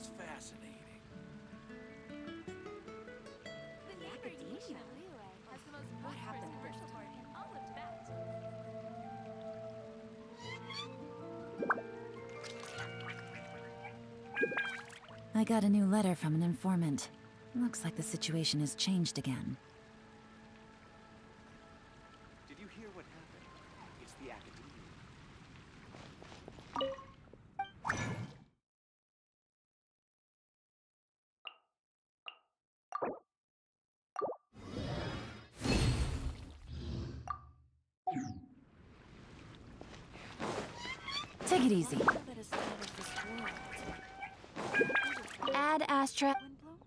was fascinating. The academia has the most boisterous commercial party in all of Tibet. I got a new letter from an informant. Looks like the situation has changed again. Did you hear what happened? It's the academia. Take it easy. That is out of this world. Add Astra. Windblow?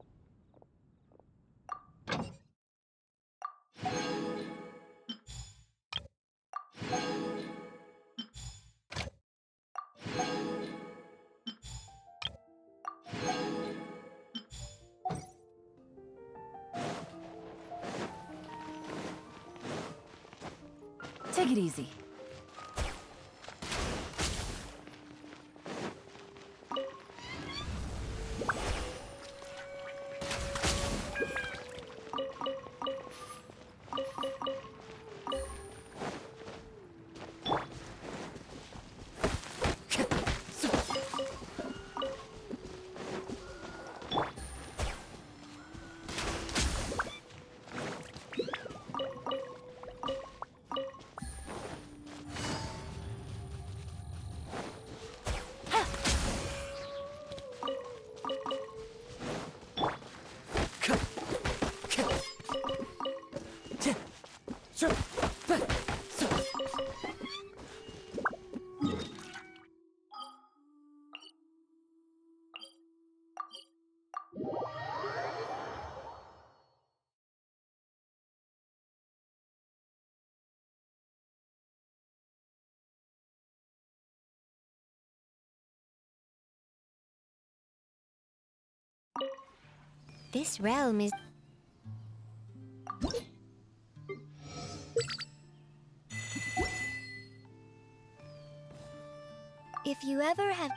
Take it easy. This realm is... If you ever have...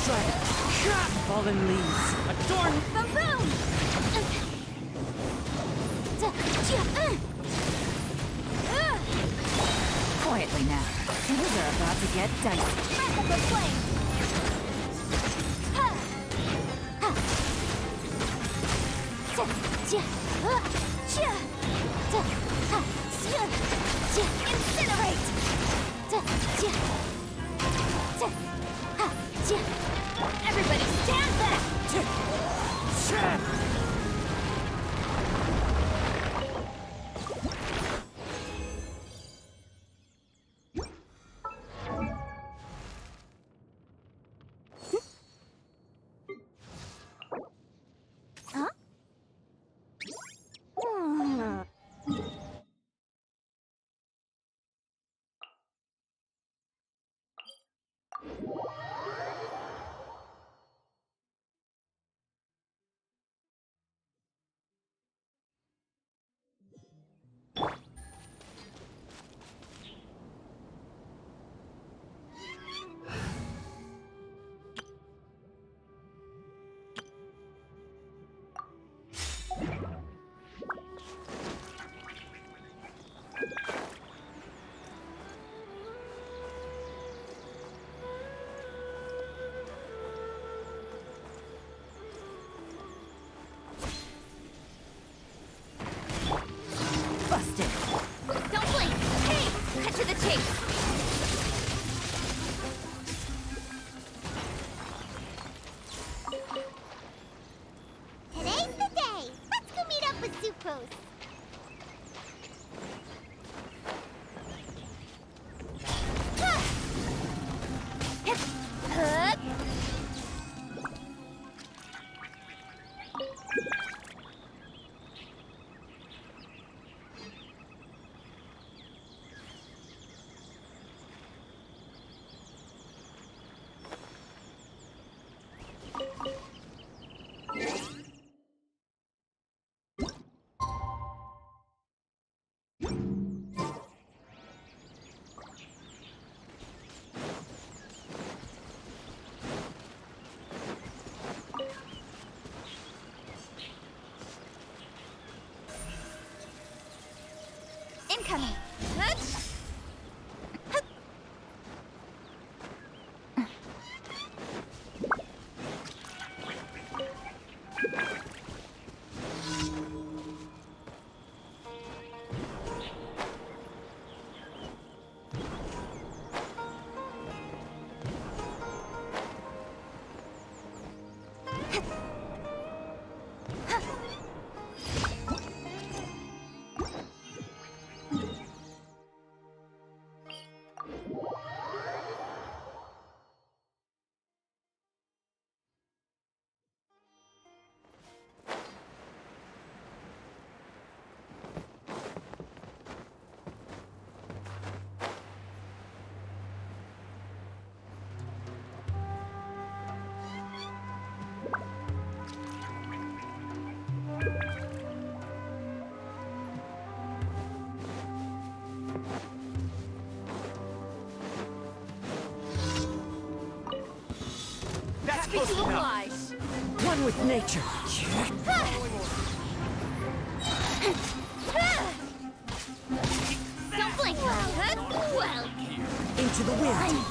dragon. Fallen leaves. Adorn. Boom! Quietly now. Things are about to get dicey. Breath of the flame! Incinerate! Everybody stand back! Busted. Don't blink! Hey! Cut to the chase! Today's the day! Let's go meet up with Sucrose! Incoming! That's Happy close to enough. oblige! One with nature. Don't blink! Well, Into the wind.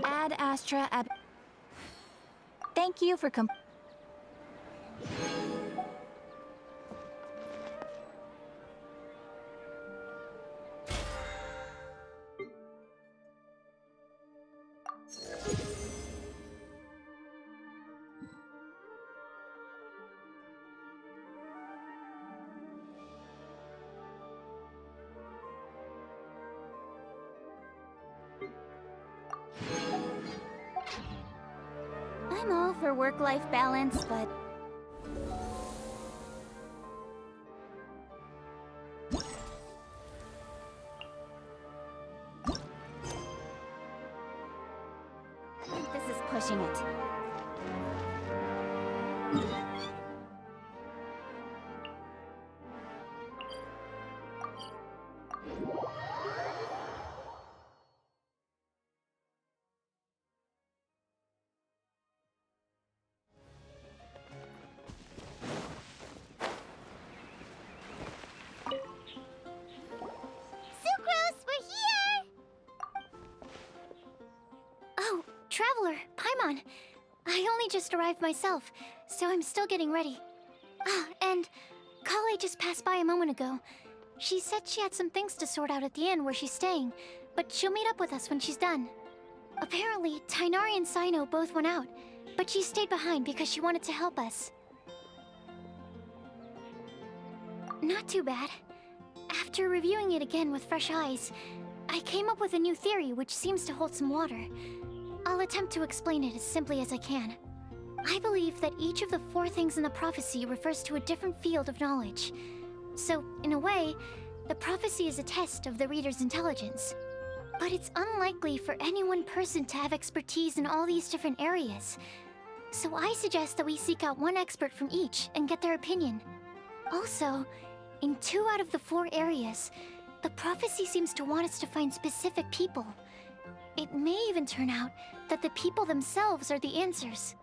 Ad Astra Ab... Thank you for I'm all for work-life balance, but... Sucrose, we're here! Oh, Traveler, Paimon. I only just arrived myself, so I'm still getting ready. Ah, and Kale just passed by a moment ago. She said she had some things to sort out at the inn where she's staying, but she'll meet up with us when she's done. Apparently, Tainari and Sino both went out, but she stayed behind because she wanted to help us. Not too bad. After reviewing it again with fresh eyes, I came up with a new theory which seems to hold some water. I'll attempt to explain it as simply as I can. I believe that each of the 4 things in the prophecy refers to a different field of knowledge. So, in a way, the prophecy is a test of the reader's intelligence. But it's unlikely for any one person to have expertise in all these different areas. So I suggest that we seek out one expert from each and get their opinion. Also, in 2 out of the 4 areas, the prophecy seems to want us to find specific people. It may even turn out that the people themselves are the answers.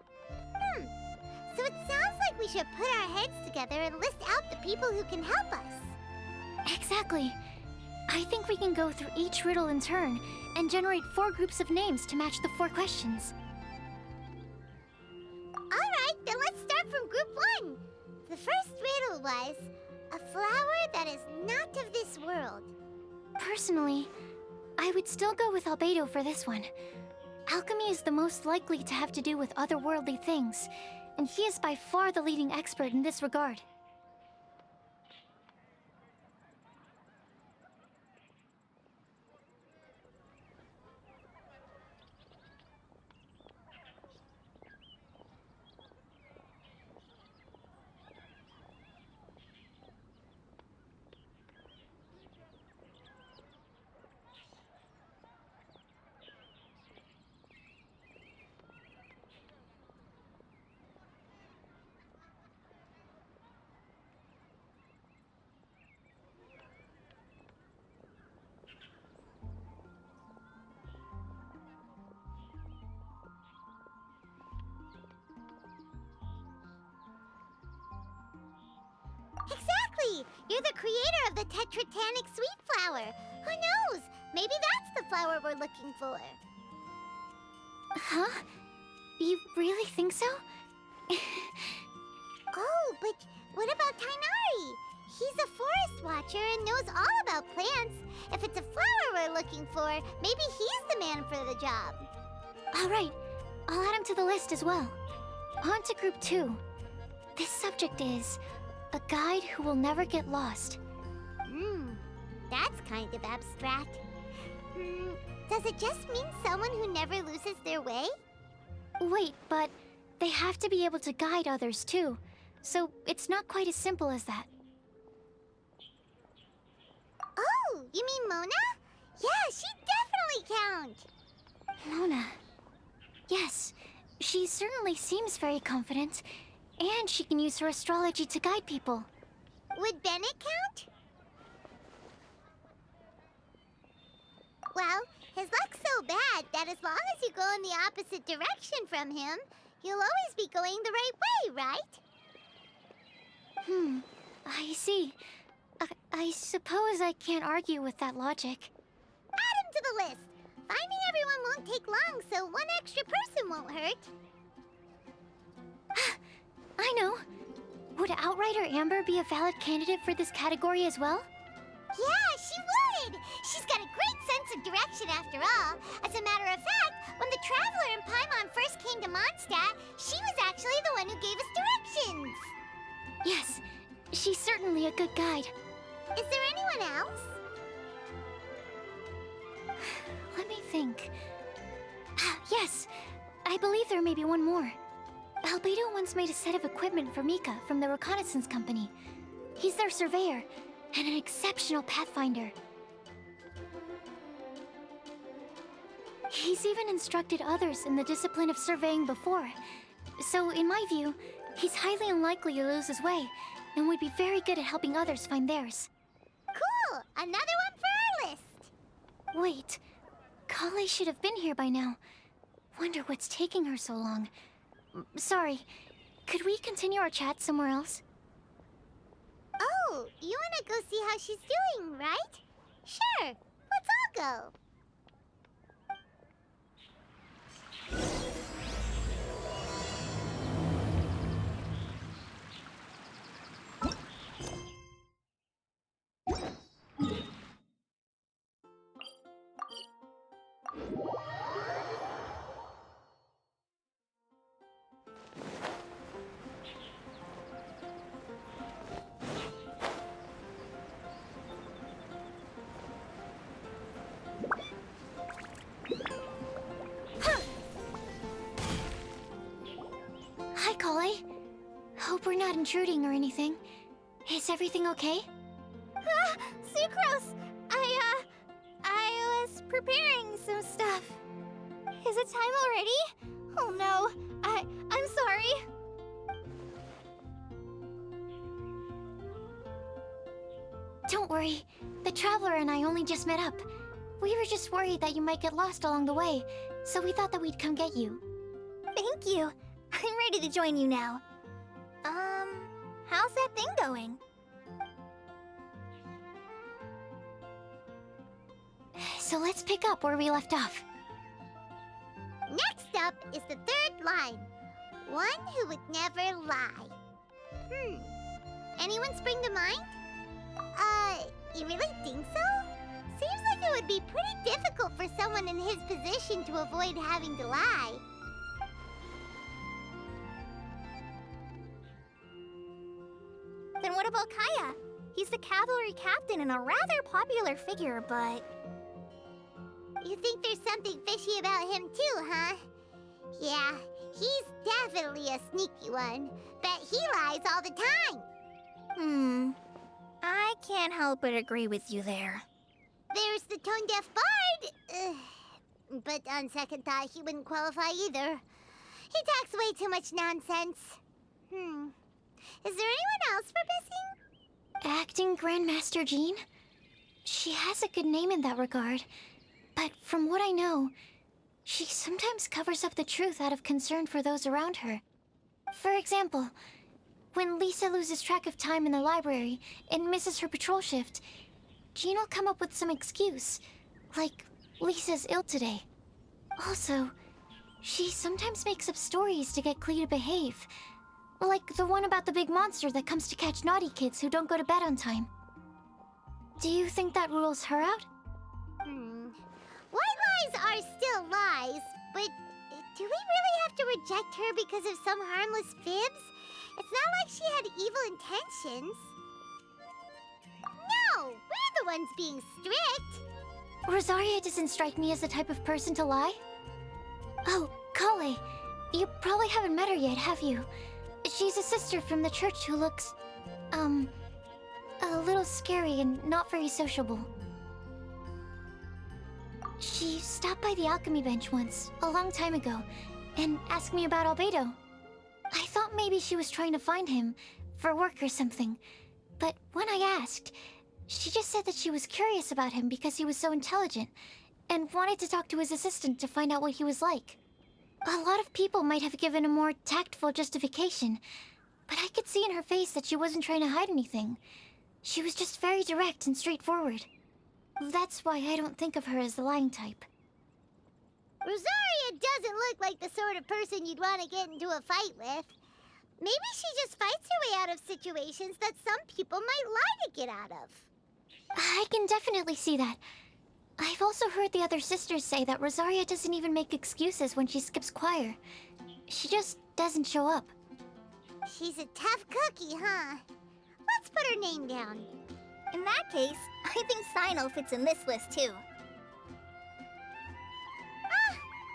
So it sounds like we should put our heads together and list out the people who can help us. Exactly. I think we can go through each riddle in turn and generate 4 groups of names to match the 4 questions. Alright, then let's start from group 1. The first riddle was, a flower that is not of this world. Personally, I would still go with Albedo for this one. Alchemy is the most likely to have to do with otherworldly things, and he is by far the leading expert in this regard. Exactly! You're the creator of the Tetratanic Sweet Flower. Who knows? Maybe that's the flower we're looking for. Huh? You really think so? Oh, but what about Tainari? He's a forest watcher and knows all about plants. If it's a flower we're looking for, maybe he's the man for the job. Alright, I'll add him to the list as well. On to group 2. This subject is a guide who will never get lost. That's kind of abstract. Does it just mean someone who never loses their way? Wait, but they have to be able to guide others too, so it's not quite as simple as that. Oh, you mean Mona? Yeah, she definitely counts. Mona. Yes, she certainly seems very confident, and she can use her astrology to guide people. Would Bennett count? Well, his luck's so bad that as long as you go in the opposite direction from him, you'll always be going the right way, right? I see. I suppose I can't argue with that logic. Add him to the list. Finding everyone won't take long, so one extra person won't hurt. I know. Would Outrider Amber be a valid candidate for this category as well? Yeah, she would! She's got a great sense of direction after all. As a matter of fact, when the Traveler and Paimon first came to Mondstadt, she was actually the one who gave us directions. Yes, she's certainly a good guide. Is there anyone else? Let me think. Yes, I believe there may be one more. Albedo once made a set of equipment for Mika from the reconnaissance company. He's their surveyor, and an exceptional pathfinder. He's even instructed others in the discipline of surveying before. So, in my view, He's highly unlikely to lose his way, and would be very good at helping others find theirs. Cool! Another one for our list! Wait, Kale should have been here by now. Wonder what's taking her so long. Sorry, could we continue our chat somewhere else? Oh, you wanna go see how she's doing, right? Sure, let's all go. Hi, Kale. Hope we're not intruding or anything. Is everything okay? Sucrose! I was preparing some stuff. Is it time already? Oh no, I'm sorry. Don't worry. The Traveler and I only just met up. We were just worried that you might get lost along the way, so we thought that we'd come get you. Thank you. I'm ready to join you now. How's that thing going? So let's pick up where we left off. Next up is the third line. One who would never lie. Anyone spring to mind? You really think so? Seems like it would be pretty difficult for someone in his position to avoid having to lie. Then what about Kaya? He's the cavalry captain and a rather popular figure, but... You think there's something fishy about him too, huh? Yeah, he's definitely a sneaky one. Bet he lies all the time. I can't help but agree with you there. There's the tone-deaf bard. But on second thought, he wouldn't qualify either. He talks way too much nonsense. Is there anyone else we're missing? Acting Grandmaster Jean? She has a good name in that regard. But from what I know, she sometimes covers up the truth out of concern for those around her. For example, when Lisa loses track of time in the library and misses her patrol shift, Jean will come up with some excuse, like Lisa's ill today. Also, she sometimes makes up stories to get Klee to behave, like the one about the big monster that comes to catch naughty kids who don't go to bed on time. Do you think that rules her out? White lies are still lies, but do we really have to reject her because of some harmless fibs? It's not like she had evil intentions. No, we're the ones being strict. Rosaria doesn't strike me as the type of person to lie. Oh, Kale, you probably haven't met her yet, have you? She's a sister from the church who looks, a little scary and not very sociable. She stopped by the alchemy bench once, a long time ago, and asked me about Albedo. I thought maybe she was trying to find him, for work or something. But when I asked, she just said that she was curious about him because he was so intelligent, and wanted to talk to his assistant to find out what he was like. A lot of people might have given a more tactful justification, but I could see in her face that she wasn't trying to hide anything. She was just very direct and straightforward. That's why I don't think of her as the lying type. Rosaria doesn't look like the sort of person you'd want to get into a fight with. Maybe she just fights her way out of situations that some people might lie to get out of. I can definitely see that. I've also heard the other sisters say that Rosaria doesn't even make excuses when she skips choir. She just doesn't show up. She's a tough cookie, huh? Let's put her name down. In that case, I think Sino fits in this list too.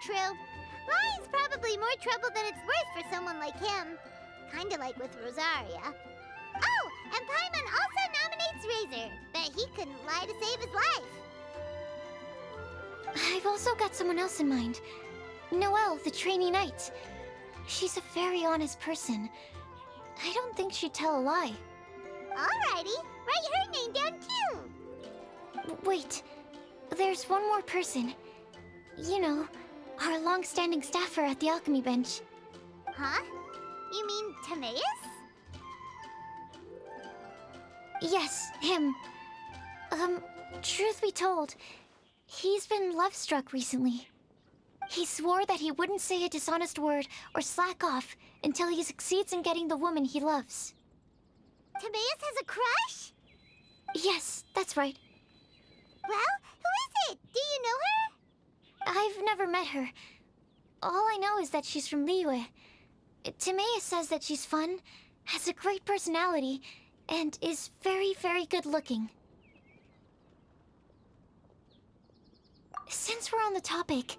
True. Lying's probably more trouble than it's worth for someone like him. Kinda like with Rosaria. Oh, and Paimon also nominates Razor. Bet he couldn't lie to save his life. I've also got someone else in mind. Noelle, the trainee knight. She's a very honest person. I don't think she'd tell a lie. Alrighty, write her name down too. Wait, there's one more person. You know, our long-standing staffer at the alchemy bench. Huh? You mean Timaeus? Yes, him. Truth be told, he's been love-struck recently. He swore that he wouldn't say a dishonest word or slack off until he succeeds in getting the woman he loves. Timaeus has a crush? Yes, that's right. Well, who is it? Do you know her? I've never met her. All I know is that she's from Liyue. Timaeus says that she's fun, has a great personality, and is very, very good looking. Since we're on the topic,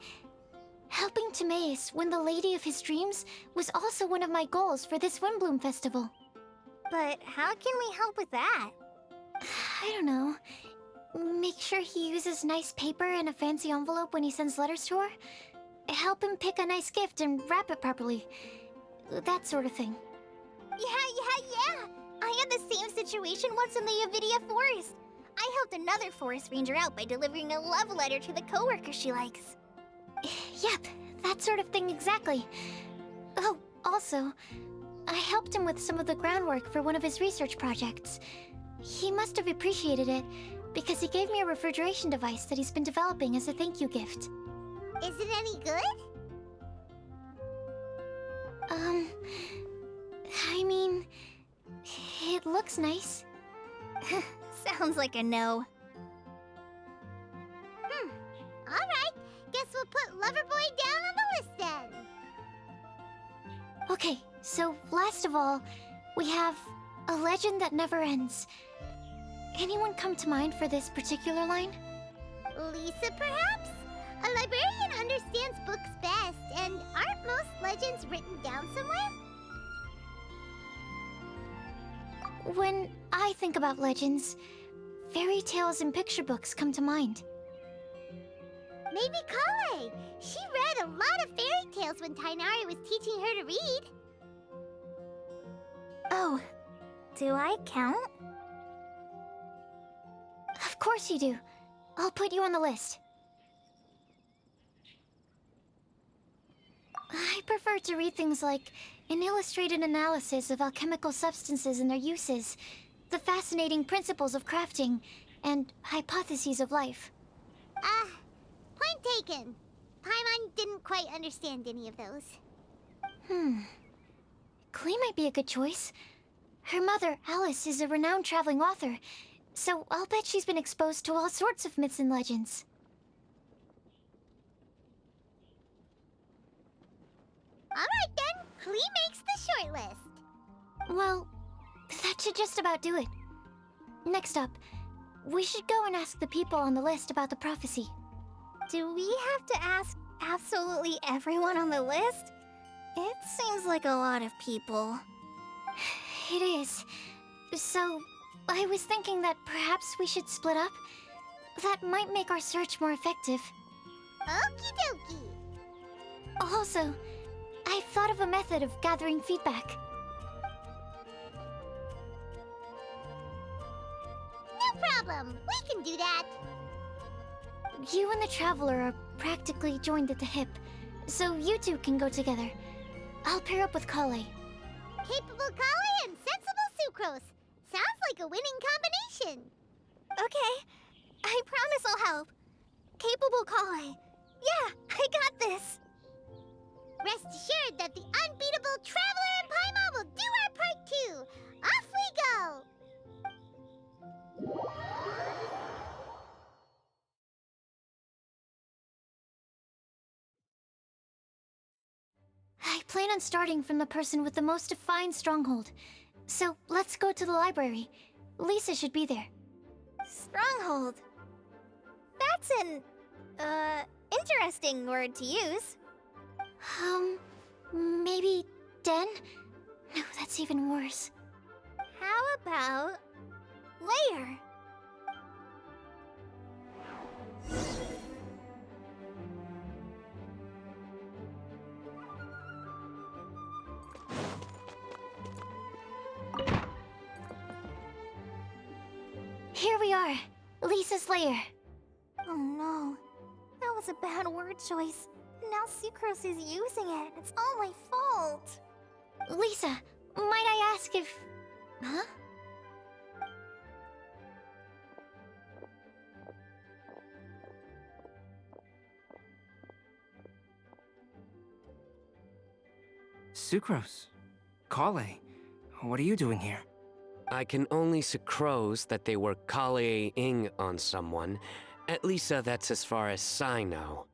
helping Timaeus win the lady of his dreams was also one of my goals for this Windbloom Festival. But how can we help with that? I don't know. Make sure he uses nice paper and a fancy envelope when he sends letters to her. Help him pick a nice gift and wrap it properly. That sort of thing. Yeah. I had the same situation once in the Avidia Forest. I helped another forest ranger out by delivering a love letter to the coworker she likes. Yep, that sort of thing exactly. Oh, also, I helped him with some of the groundwork for one of his research projects. He must have appreciated it, because he gave me a refrigeration device that he's been developing as a thank you gift. Is it any good? I mean, it looks nice. Sounds like a no. Alright, guess we'll put Loverboy down on the list then. Okay, so last of all, we have a legend that never ends. Anyone come to mind for this particular line? Lisa, perhaps? A librarian understands books best, and aren't most legends written down somewhere? When I think about legends, fairy tales and picture books come to mind. Maybe Kale. She read a lot of fairy tales when Tainari was teaching her to read. Oh, Do I count? of course you do. I'll put you on the list. I prefer to read things like an illustrated analysis of alchemical substances and their uses, the fascinating principles of crafting, and hypotheses of life. Point taken. Paimon didn't quite understand any of those. Klee might be a good choice. Her mother, Alice, is a renowned traveling author, so I'll bet she's been exposed to all sorts of myths and legends. Alright then, Klee makes the short list. Well, that should just about do it. Next up, we should go and ask the people on the list about the prophecy. Do we have to ask absolutely everyone on the list? It seems like a lot of people. It is. So, I was thinking that perhaps we should split up. That might make our search more effective. Okie dokie. Also, I've thought of a method of gathering feedback. No problem. We can do that. You and the Traveler are practically joined at the hip, so you two can go together. I'll pair up with Kale. Capable Kale and sensible Sucrose. Sounds like a winning combination. Okay. I promise I'll help. Capable Kale. Yeah, I got this. Rest assured that the unbeatable Traveler and Paimon will do our part too. Off we go. I plan on starting from the person with the most defined stronghold. So let's go to the library. Lisa should be there. Stronghold. That's an, interesting word to use. Maybe den? No, that's even worse. How about layer? we are. Lisa's lair. Oh no. That was a bad word choice. Now Sucrose is using it. It's all my fault. Lisa, might I ask if... Huh? Sucrose. Kale. What are you doing here? I can only sucrose that they were Kale-ing on someone. At least that's as far as I know.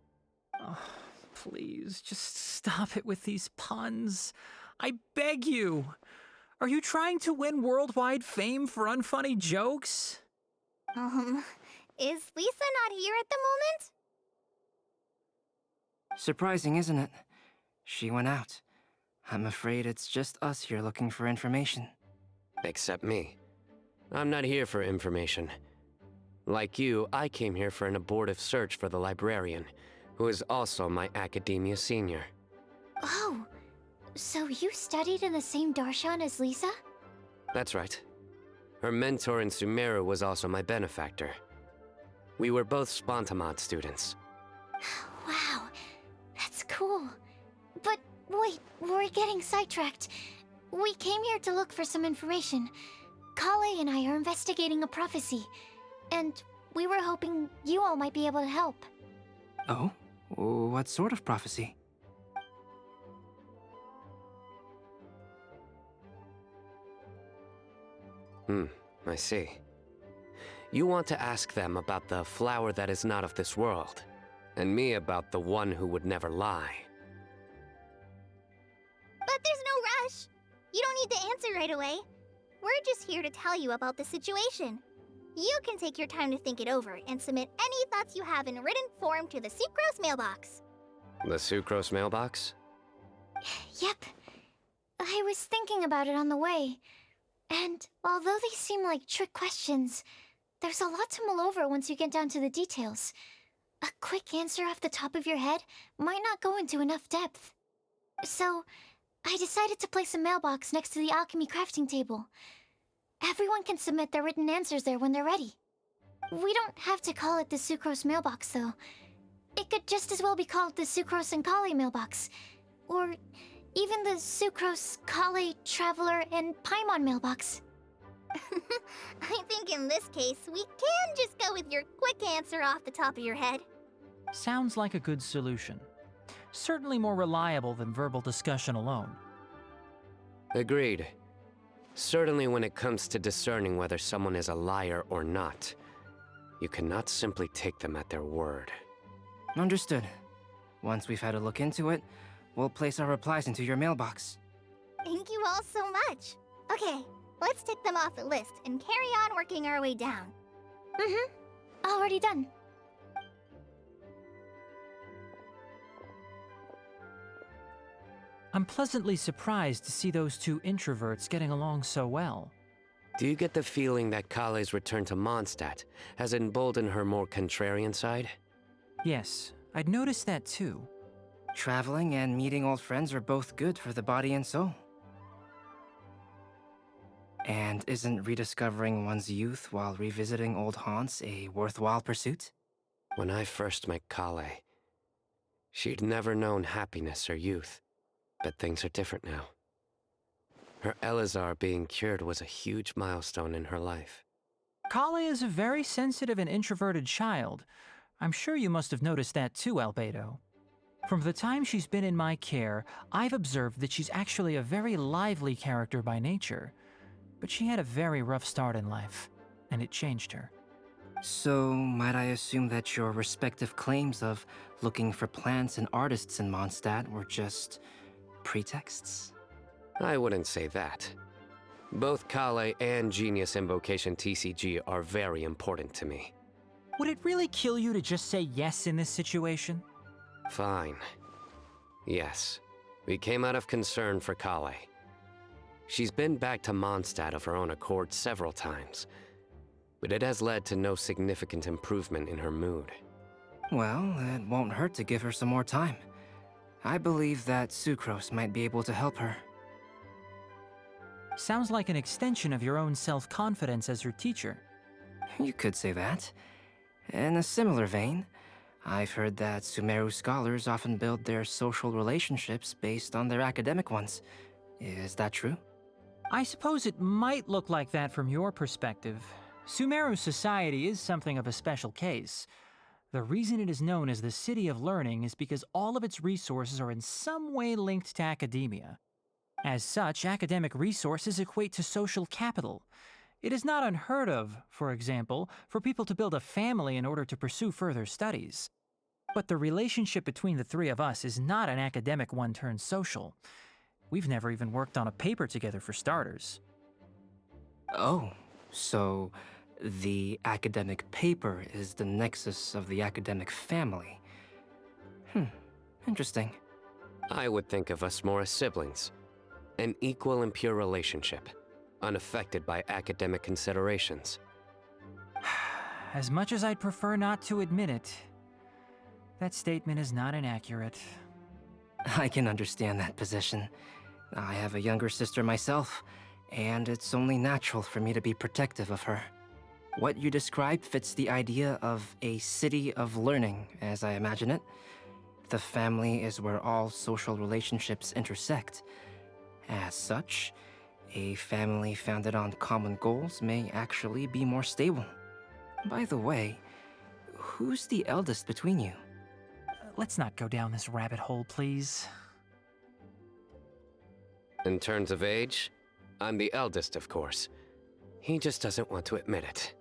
Oh, please, just stop it with these puns. I beg you. Are you trying to win worldwide fame for unfunny jokes? Is Lisa not here at the moment? Surprising, isn't it? She went out. I'm afraid it's just us here looking for information. Except me. I'm not here for information. Like you, I came here for an abortive search for the librarian, who is also my academia senior. Oh, so you studied in the same darshan as Lisa? That's right. Her mentor in Sumeru was also my benefactor. We were both Spontamod students. Wow, that's cool. But wait, we're getting sidetracked. We came here to look for some information. Kale and I are investigating a prophecy, and we were hoping you all might be able to help. Oh? What sort of prophecy? I see. You want to ask them about the flower that is not of this world, and me about the one who would never lie. But there's no rush. You don't need to answer right away. We're just here to tell you about the situation. You can take your time to think it over and submit any thoughts you have in written form to the Sucrose mailbox. The Sucrose mailbox? Yep. I was thinking about it on the way. And although they seem like trick questions, there's a lot to mull over once you get down to the details. A quick answer off the top of your head might not go into enough depth. So, I decided to place a mailbox next to the alchemy crafting table. Everyone can submit their written answers there when they're ready. We don't have to call it the Sucrose mailbox, though. It could just as well be called the Sucrose and Kale mailbox. Or even the Sucrose, Kale, Traveler, and Paimon mailbox. I think in this case, we can just go with your quick answer off the top of your head. Sounds like a good solution. Certainly more reliable than verbal discussion alone. Agreed. Certainly when it comes to discerning whether someone is a liar or not, you cannot simply take them at their word. Understood. Once we've had a look into it, we'll place our replies into your mailbox. Thank you all so much. Okay, let's tick them off the list and carry on working our way down. Already done. I'm pleasantly surprised to see those two introverts getting along so well. Do you get the feeling that Kale's return to Mondstadt has emboldened her more contrarian side? Yes, I'd noticed that too. Traveling and meeting old friends are both good for the body and soul. And isn't rediscovering one's youth while revisiting old haunts a worthwhile pursuit? When I first met Kale, she'd never known happiness or youth. But things are different now. Her Elazar being cured was a huge milestone in her life. Kale is a very sensitive and introverted child. I'm sure you must have noticed that too, Albedo. From the time she's been in my care, I've observed that she's actually a very lively character by nature. But she had a very rough start in life, and it changed her. So, might I assume that your respective claims of looking for plants and artists in Mondstadt were just pretexts? I wouldn't say that. Both Kale and Genius Invocation TCG are very important to me. Would it really kill you to just say yes in this situation? Fine. Yes. We came out of concern for Kale. She's been back to Mondstadt of her own accord several times, but it has led to no significant improvement in her mood. Well, it won't hurt to give her some more time. I believe that Sucrose might be able to help her. Sounds like an extension of your own self-confidence as her teacher. You could say that. In a similar vein, I've heard that Sumeru scholars often build their social relationships based on their academic ones. Is that true? I suppose it might look like that from your perspective. Sumeru society is something of a special case. The reason it is known as the City of Learning is because all of its resources are in some way linked to academia. As such, academic resources equate to social capital. It is not unheard of, for example, for people to build a family in order to pursue further studies. But the relationship between the three of us is not an academic one turned social. We've never even worked on a paper together for starters. Oh, so the academic paper is the nexus of the academic family. Interesting. I would think of us more as siblings. An equal and pure relationship, unaffected by academic considerations. As much as I'd prefer not to admit it, that statement is not inaccurate. I can understand that position. I have a younger sister myself, and it's only natural for me to be protective of her. What you describe fits the idea of a city of learning, as I imagine it. The family is where all social relationships intersect. As such, a family founded on common goals may actually be more stable. By the way, who's the eldest between you? Let's not go down this rabbit hole, please. In terms of age, I'm the eldest, of course. He just doesn't want to admit it.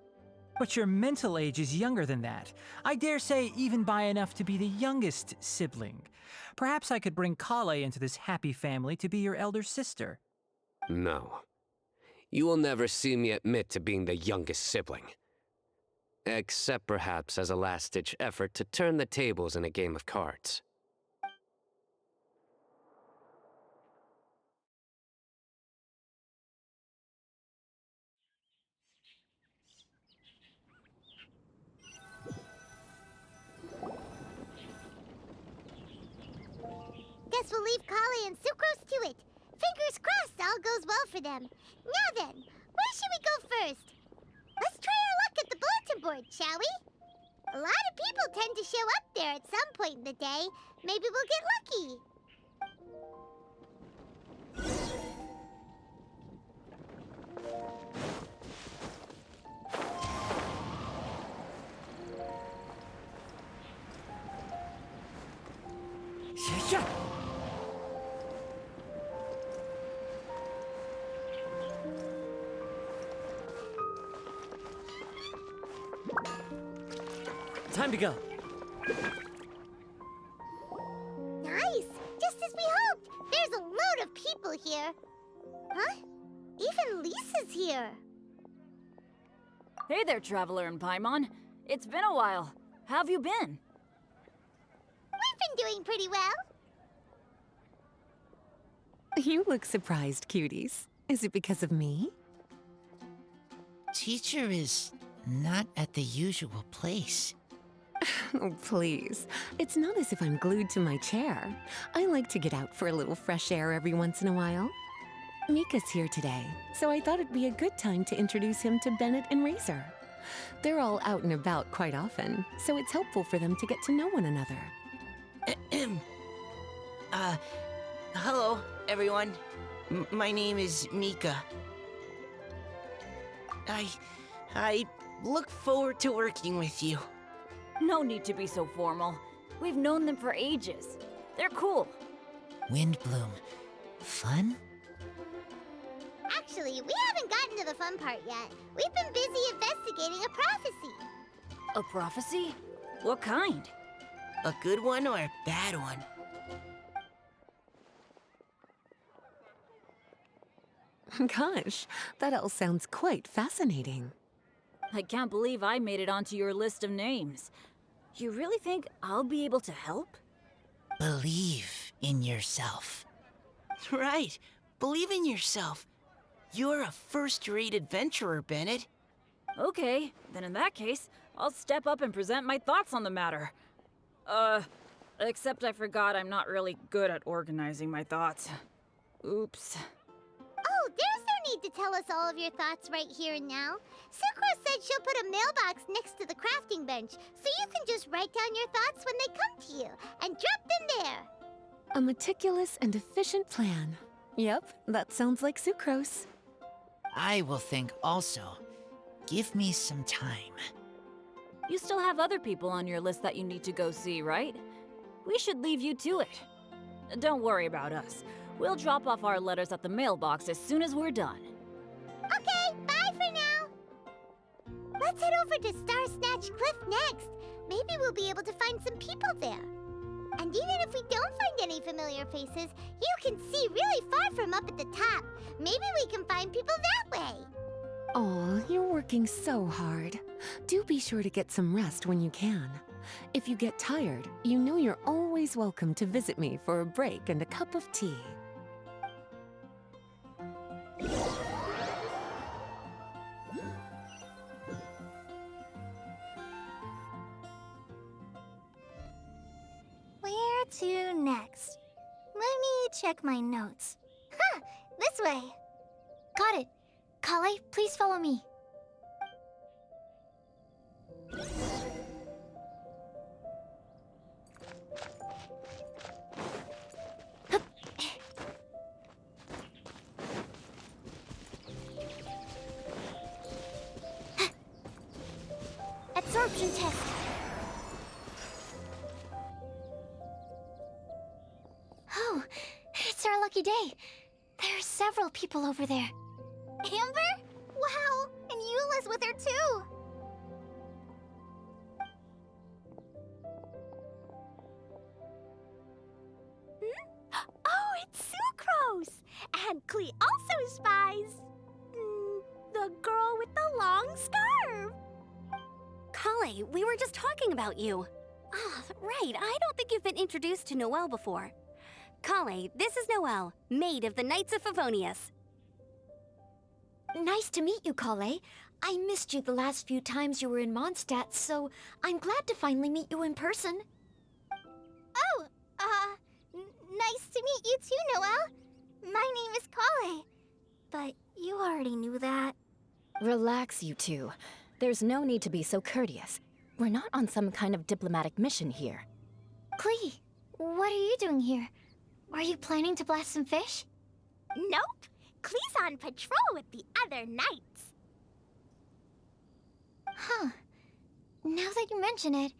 But your mental age is younger than that. I dare say even by enough to be the youngest sibling. Perhaps I could bring Kale into this happy family to be your elder sister. No. You will never see me admit to being the youngest sibling. Except perhaps as a last-ditch effort to turn the tables in a game of cards. Guess we'll leave Kali and Sucrose to it. Fingers crossed all goes well for them. Now then, where should we go first? Let's try our luck at the bulletin board, shall we? A lot of people tend to show up there at some point in the day. Maybe we'll get lucky. Yeah. Time to go. Nice! Just as we hoped! There's a load of people here. Huh? Even Lisa's here. Hey there, Traveler in Paimon. It's been a while. How have you been? We've been doing pretty well. You look surprised, cuties. Is it because of me? Teacher is not at the usual place. Oh, please. It's not as if I'm glued to my chair. I like to get out for a little fresh air every once in a while. Mika's here today, so I thought it'd be a good time to introduce him to Bennett and Razor. They're all out and about quite often, so it's helpful for them to get to know one another. Hello, everyone. My name is Mika. I look forward to working with you. No need to be so formal. We've known them for ages. They're cool. Windbloom. Fun? Actually, we haven't gotten to the fun part yet. We've been busy investigating a prophecy. A prophecy? What kind? A good one or a bad one? Gosh, that all sounds quite fascinating. I can't believe I made it onto your list of names. You really think I'll be able to help? Believe in yourself. Right. Believe in yourself. You're a first-rate adventurer, Bennett. Okay, then in that case, I'll step up and present my thoughts on the matter. Except I forgot I'm not really good at organizing my thoughts. Oops. Oh, there's their need to tell us all of your thoughts right here and now. Sucrose said she'll put a mailbox next to the crafting bench, so you can just write down your thoughts when they come to you, and drop them there. A meticulous and efficient plan. Yep, that sounds like Sucrose. I will think also. Give me some time. You still have other people on your list that you need to go see, right? We should leave you to it. Don't worry about us. We'll drop off our letters at the mailbox as soon as we're done. Okay, bye for now. Let's head over to Star Snatch Cliff next. Maybe we'll be able to find some people there. And even if we don't find any familiar faces, you can see really far from up at the top. Maybe we can find people that way. Aw, you're working so hard. Do be sure to get some rest when you can. If you get tired, you know you're always welcome to visit me for a break and a cup of tea. Where to next? Let me check my notes. Huh, this way. Got it. Kale, please follow me. Hup. Absorption test. Oh, it's our lucky day. There are several people over there. Amber? Wow, and Eula's with her too. Oh, it's Sucrose! And Klee also spies the girl with the long scarf. Kale, we were just talking about you. Ah, right, I don't think you've been introduced to Noelle before. Kale, this is Noelle, maid of the Knights of Favonius. Nice to meet you, Kale. I missed you the last few times you were in Mondstadt, so I'm glad to finally meet you in person. Oh, nice to meet you too, Noelle. My name is Kale. But you already knew that. Relax, you two. There's no need to be so courteous. We're not on some kind of diplomatic mission here. Klee, what are you doing here? Are you planning to blast some fish? Nope. Klee's on patrol with the other knights. Huh. Now that you mention it,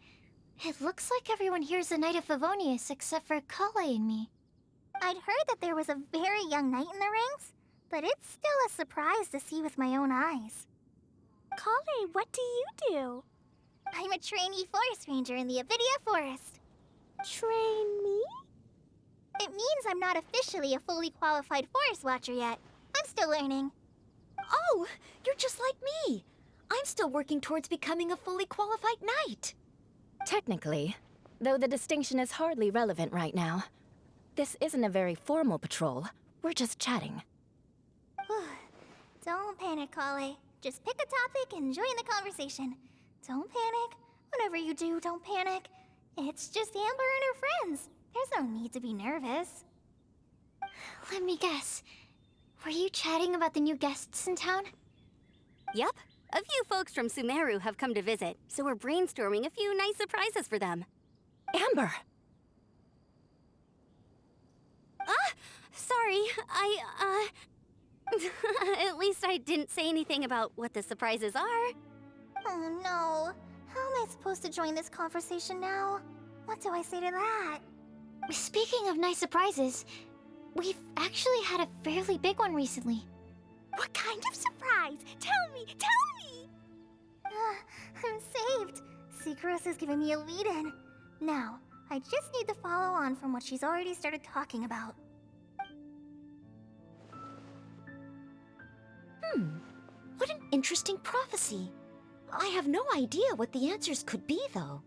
it looks like everyone here is a Knight of Favonius except for Kale and me. I'd heard that there was a very young knight in the ranks, but it's still a surprise to see with my own eyes. Kale, what do you do? I'm a trainee forest ranger in the Avidia Forest. Trainee? It means I'm not officially a fully qualified forest watcher yet. I'm still learning. Oh, you're just like me. I'm still working towards becoming a fully qualified knight. Technically, though the distinction is hardly relevant right now. This isn't a very formal patrol. We're just chatting. Don't panic, Kale. Just pick a topic and join the conversation. Don't panic. Whatever you do, don't panic. It's just Amber and her friends. There's no need to be nervous. Let me guess. Were you chatting about the new guests in town? Yep. A few folks from Sumeru have come to visit, so we're brainstorming a few nice surprises for them. Amber! Sorry, at least I didn't say anything about what the surprises are. Oh no. How am I supposed to join this conversation now? What do I say to that? Speaking of nice surprises, we've actually had a fairly big one recently. What kind of surprise? Tell me! I'm saved. Sucrose has given me a lead-in. Now, I just need to follow on from what she's already started talking about. What an interesting prophecy. I have no idea what the answers could be, though.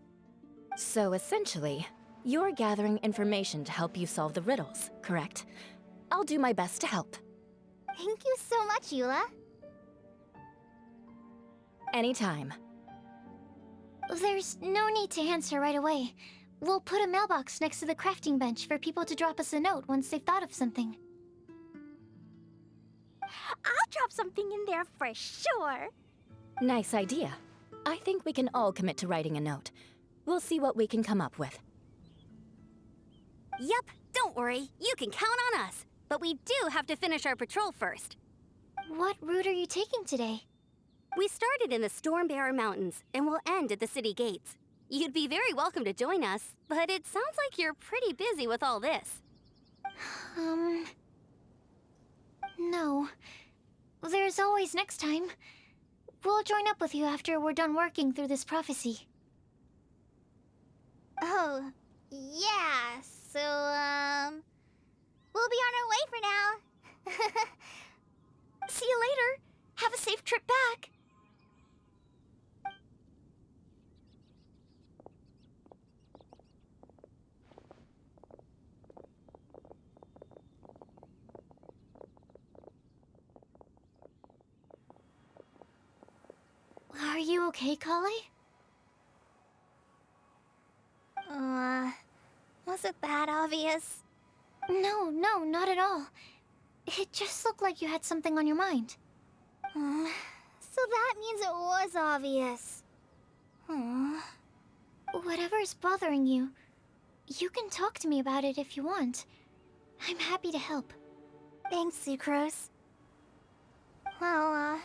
So essentially, you're gathering information to help you solve the riddles, correct? I'll do my best to help. Thank you so much, Eula. Anytime. There's no need to answer right away. We'll put a mailbox next to the crafting bench for people to drop us a note once they've thought of something. I'll drop something in there for sure. Nice idea. I think we can all commit to writing a note. We'll see what we can come up with. Yep, don't worry. You can count on us. But we do have to finish our patrol first. What route are you taking today? We started in the Stormbearer Mountains and will end at the city gates. You'd be very welcome to join us, but it sounds like you're pretty busy with all this. No. There's always next time. We'll join up with you after we're done working through this prophecy. Oh, yeah, so, we'll be on our way for now. See you later. Have a safe trip back. Are you okay, Kale? Was it that obvious? No, not at all. It just looked like you had something on your mind. So that means it was obvious. Whatever's bothering you, you can talk to me about it if you want. I'm happy to help. Thanks, Sucrose. Well,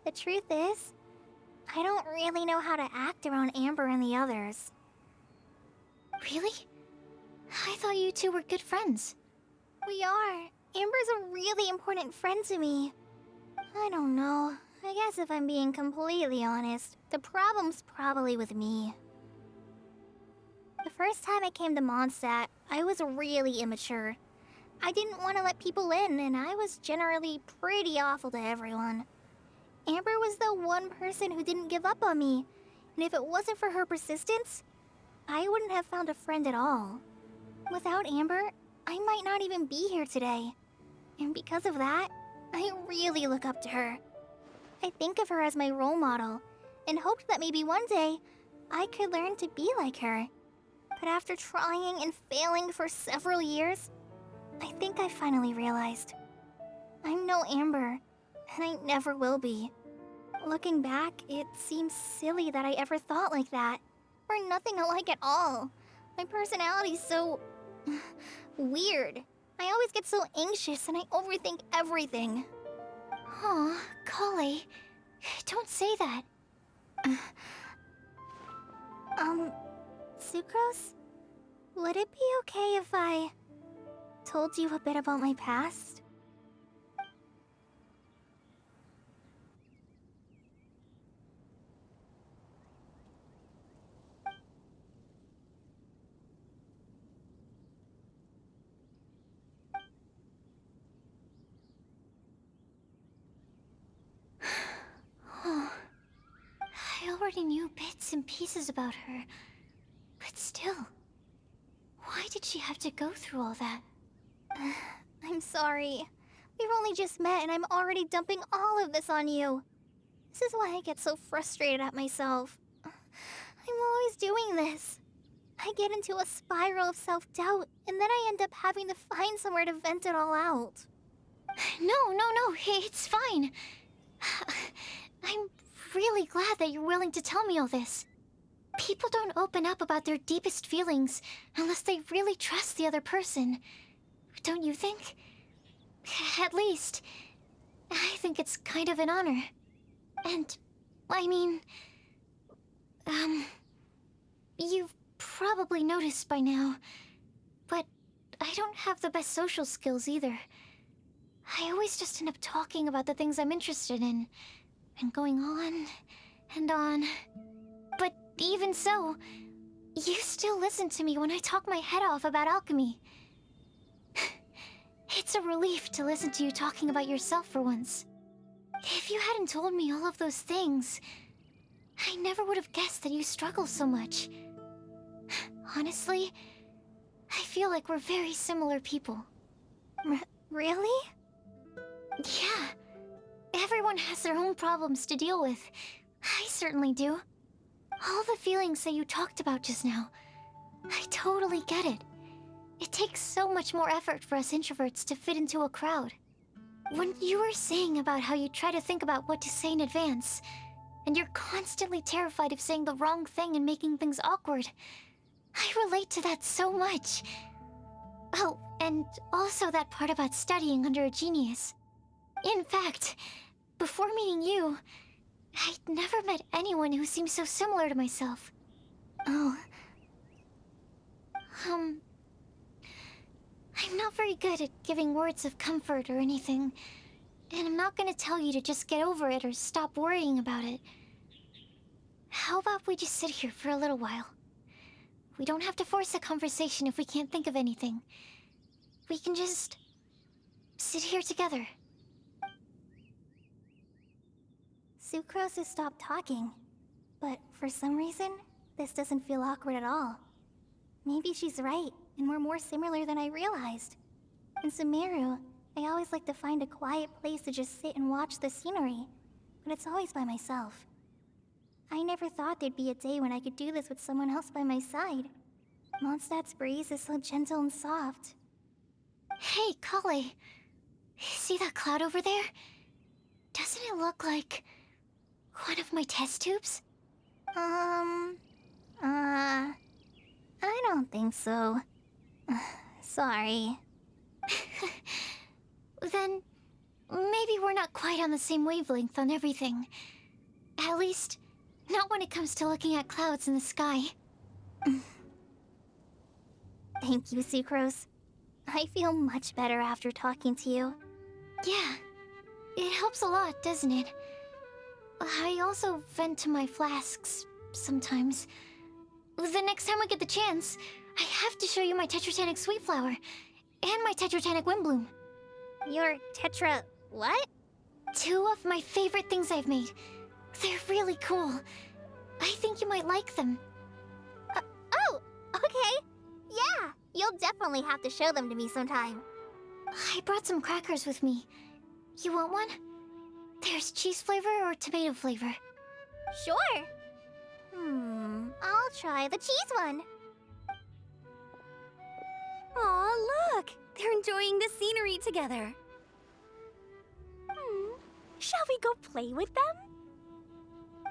the truth is, I don't really know how to act around Amber and the others. Really? I thought you two were good friends. We are. Amber's a really important friend to me. I don't know. I guess if I'm being completely honest, the problem's probably with me. The first time I came to Mondstadt, I was really immature. I didn't want to let people in, and I was generally pretty awful to everyone. Amber was the one person who didn't give up on me, and if it wasn't for her persistence, I wouldn't have found a friend at all. Without Amber, I might not even be here today. And because of that, I really look up to her. I think of her as my role model, and hoped that maybe one day, I could learn to be like her. But after trying and failing for several years, I think I finally realized. I'm no Amber, and I never will be. Looking back, it seems silly that I ever thought like that. We're nothing alike at all. My personality's so... weird. I always get so anxious and I overthink everything. Aw, Kale, don't say that. Sucrose? Would it be okay if I told you a bit about my past? I already knew bits and pieces about her, but still, why did she have to go through all that? I'm sorry. We've only just met and I'm already dumping all of this on you. This is why I get so frustrated at myself. I'm always doing this. I get into a spiral of self-doubt, and then I end up having to find somewhere to vent it all out. No, it's fine. I'm really glad that you're willing to tell me all this. People don't open up about their deepest feelings unless they really trust the other person. Don't you think? At least, I think it's kind of an honor. And, I mean... you've probably noticed by now, but I don't have the best social skills either. I always just end up talking about the things I'm interested in, and going on and on. But even so, you still listen to me when I talk my head off about alchemy. It's a relief to listen to you talking about yourself for once. If you hadn't told me all of those things, I never would have guessed that you struggle so much. Honestly, I feel like we're very similar people. Really? Yeah. Everyone has their own problems to deal with. I certainly do. All the feelings that you talked about just now, I totally get it. It takes so much more effort for us introverts to fit into a crowd. When you were saying about how you try to think about what to say in advance, and you're constantly terrified of saying the wrong thing and making things awkward, I relate to that so much. Oh, and also that part about studying under a genius. In fact, before meeting you, I'd never met anyone who seemed so similar to myself. Oh. I'm not very good at giving words of comfort or anything, and I'm not gonna tell you to just get over it or stop worrying about it. How about we just sit here for a little while? We don't have to force a conversation if we can't think of anything. We can just sit here together. Sucrose has stopped talking, but for some reason, this doesn't feel awkward at all. Maybe she's right, and we're more similar than I realized. In Sumeru, I always like to find a quiet place to just sit and watch the scenery, but it's always by myself. I never thought there'd be a day when I could do this with someone else by my side. Mondstadt's breeze is so gentle and soft. Hey, Kale. See that cloud over there? Doesn't it look like one of my test tubes? I don't think so. Sorry. Then maybe we're not quite on the same wavelength on everything. At least, not when it comes to looking at clouds in the sky. Thank you, Sucrose. I feel much better after talking to you. Yeah, it helps a lot, doesn't it? I also vent to my flasks sometimes. The next time we get the chance, I have to show you my Tetratanic Sweet Flower and my Tetratanic Windbloom. Your what? 2 of my favorite things I've made. They're really cool. I think you might like them. Oh, okay. Yeah, you'll definitely have to show them to me sometime. I brought some crackers with me. You want one? There's cheese flavor or tomato flavor. Sure. I'll try the cheese one. Aw, look! They're enjoying the scenery together. Shall we go play with them?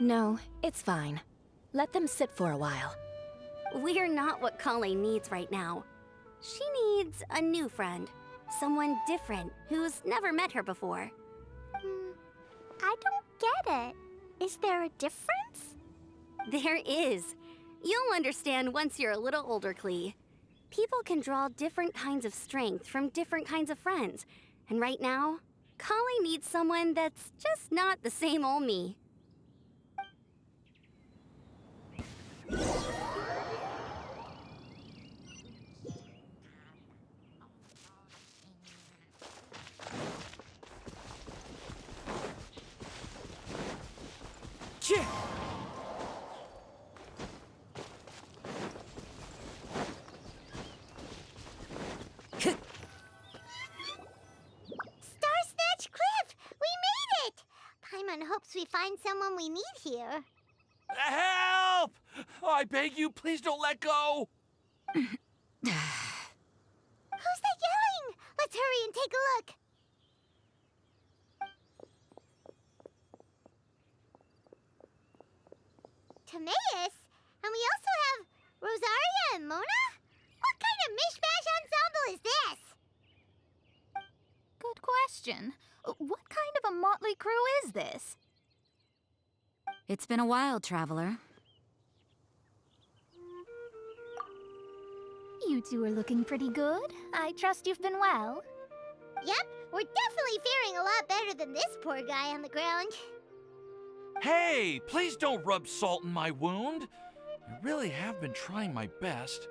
No, it's fine. Let them sit for a while. We're not what Kale needs right now. She needs a new friend. Someone different who's never met her before. I don't get it. Is there a difference? There is. You'll understand once you're a little older, Klee. People can draw different kinds of strength from different kinds of friends. And right now, Kale needs someone that's just not the same old me. Starsnatch Cliff! We made it! Paimon hopes we find someone we need here. Help! Oh, I beg you, please don't let go! Who's that yelling? Let's hurry and take a look. Timaeus? And we also have Rosaria and Mona? What kind of mishmash ensemble is this? Good question. What kind of a motley crew is this? It's been a while, Traveler. You two are looking pretty good. I trust you've been well. Yep, we're definitely faring a lot better than this poor guy on the ground. Hey, please don't rub salt in my wound. I really have been trying my best.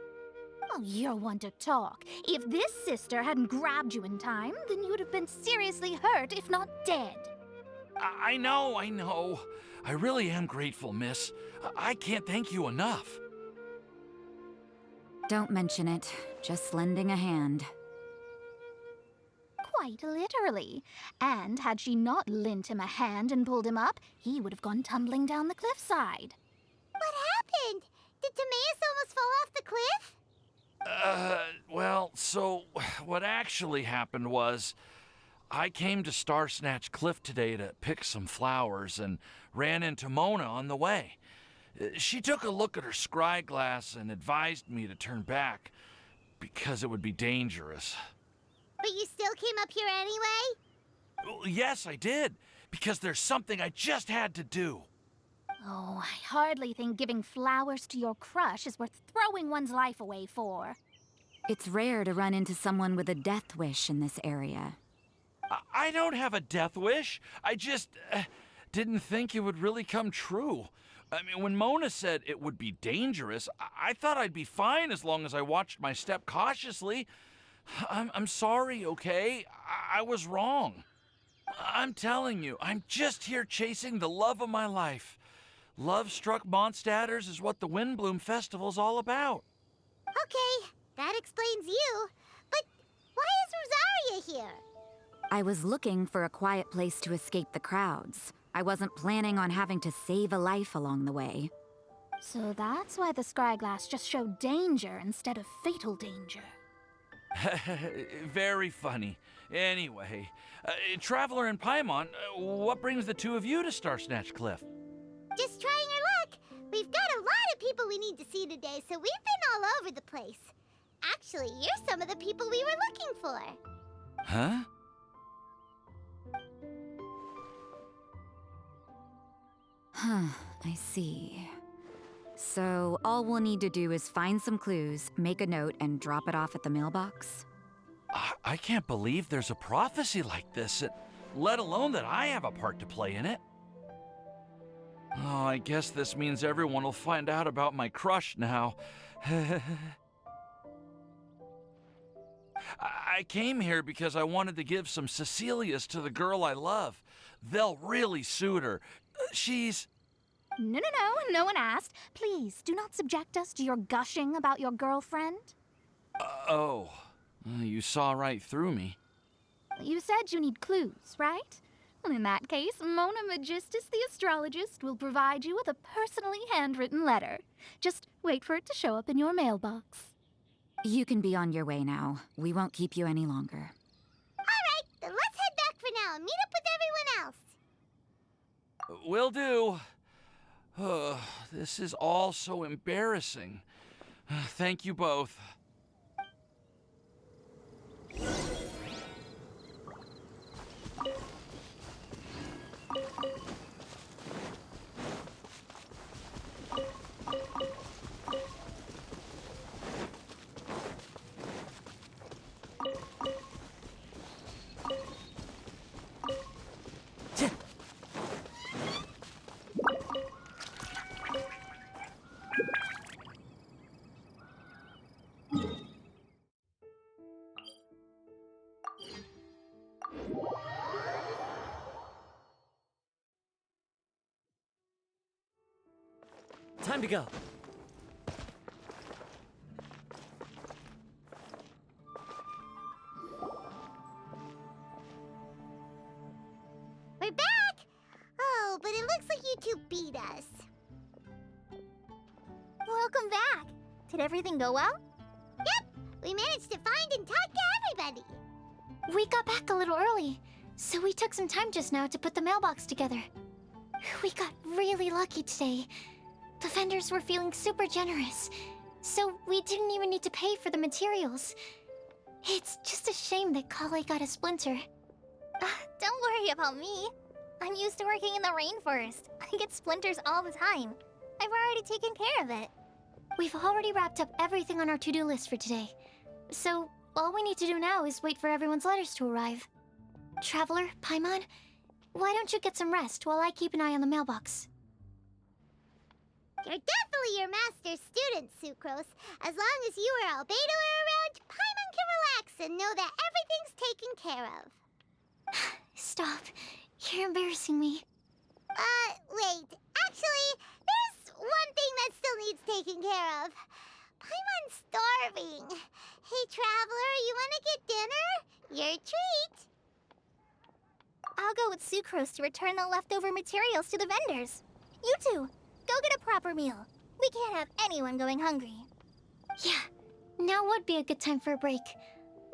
Oh, you're one to talk. If this sister hadn't grabbed you in time, then you'd have been seriously hurt, if not dead. I know. I really am grateful, miss. I can't thank you enough. Don't mention it. Just lending a hand. Quite literally. And had she not lent him a hand and pulled him up, he would have gone tumbling down the cliffside. What happened? Did Timaeus almost fall off the cliff? Well, so what actually happened was I came to Star Snatch Cliff today to pick some flowers and ran into Mona on the way. She took a look at her scry glass and advised me to turn back because it would be dangerous. But you still came up here anyway? Well, yes, I did, because there's something I just had to do. Oh, I hardly think giving flowers to your crush is worth throwing one's life away for. It's rare to run into someone with a death wish in this area. I don't have a death wish. I just didn't think it would really come true. I mean, when Mona said it would be dangerous, I thought I'd be fine as long as I watched my step cautiously. I'm sorry, okay? I was wrong. I'm telling you, I'm just here chasing the love of my life. Love-struck Mondstadters is what the Windbloom Festival's all about. Okay, that explains you. But why is Rosaria here? I was looking for a quiet place to escape the crowds. I wasn't planning on having to save a life along the way. So that's why the scryglass just showed danger instead of fatal danger. Very funny. Anyway, Traveler and Paimon, what brings the two of you to Star Snatch Cliff? Just trying our luck. We've got a lot of people we need to see today, so we've been all over the place. Actually, you're some of the people we were looking for. Huh? I see. So all we'll need to do is find some clues, make a note, and drop it off at the mailbox? I can't believe there's a prophecy like this, let alone that I have a part to play in it. Oh, I guess this means everyone will find out about my crush now. I came here because I wanted to give some Cecilias to the girl I love. They'll really suit her. She's... No, no one asked. Please, do not subject us to your gushing about your girlfriend. Oh, you saw right through me. You said you need clues, right? Well, in that case, Mona Magistus the astrologist will provide you with a personally handwritten letter. Just wait for it to show up in your mailbox. You can be on your way now. We won't keep you any longer. All right, then let's head back for now and meet up with everyone else. Will do. This is all so embarrassing. Thank you both. Time to go. We're back! Oh, but it looks like you two beat us. Welcome back. Did everything go well? Yep, we managed to find and talk to everybody. We got back a little early, so we took some time just now to put the mailbox together. We got really lucky today. The vendors were feeling super generous, so we didn't even need to pay for the materials. It's just a shame that Kale got a splinter. Don't worry about me. I'm used to working in the rainforest. I get splinters all the time. I've already taken care of it. We've already wrapped up everything on our to-do list for today. So, all we need to do now is wait for everyone's letters to arrive. Traveler, Paimon, why don't you get some rest while I keep an eye on the mailbox? You're definitely your master's student, Sucrose. As long as you or Albedo are around, Paimon can relax and know that everything's taken care of. Stop. You're embarrassing me. Wait. Actually, there's one thing that still needs taking care of. Paimon's starving. Hey, Traveler, you want to get dinner? Your treat. I'll go with Sucrose to return the leftover materials to the vendors. You two, go get a proper meal. We can't have anyone going hungry. Yeah, now would be a good time for a break.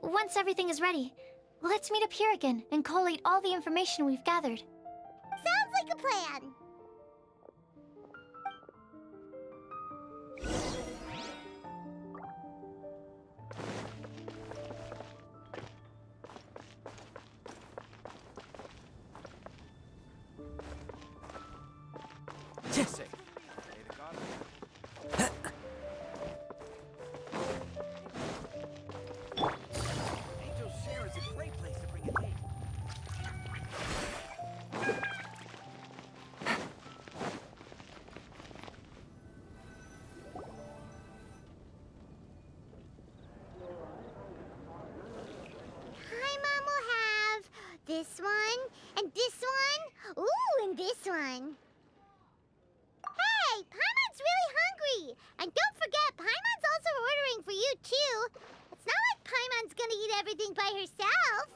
Once everything is ready, Let's meet up here again and collate all the information we've gathered. Sounds like a plan. Jesse. Angel's Share is a great place to bring a date. Paimon will have this one, and this one, ooh, and this one. Hey, Paimon's really hungry! And don't forget, Paimon's also ordering for you, too. It's not like Paimon's gonna eat everything by herself.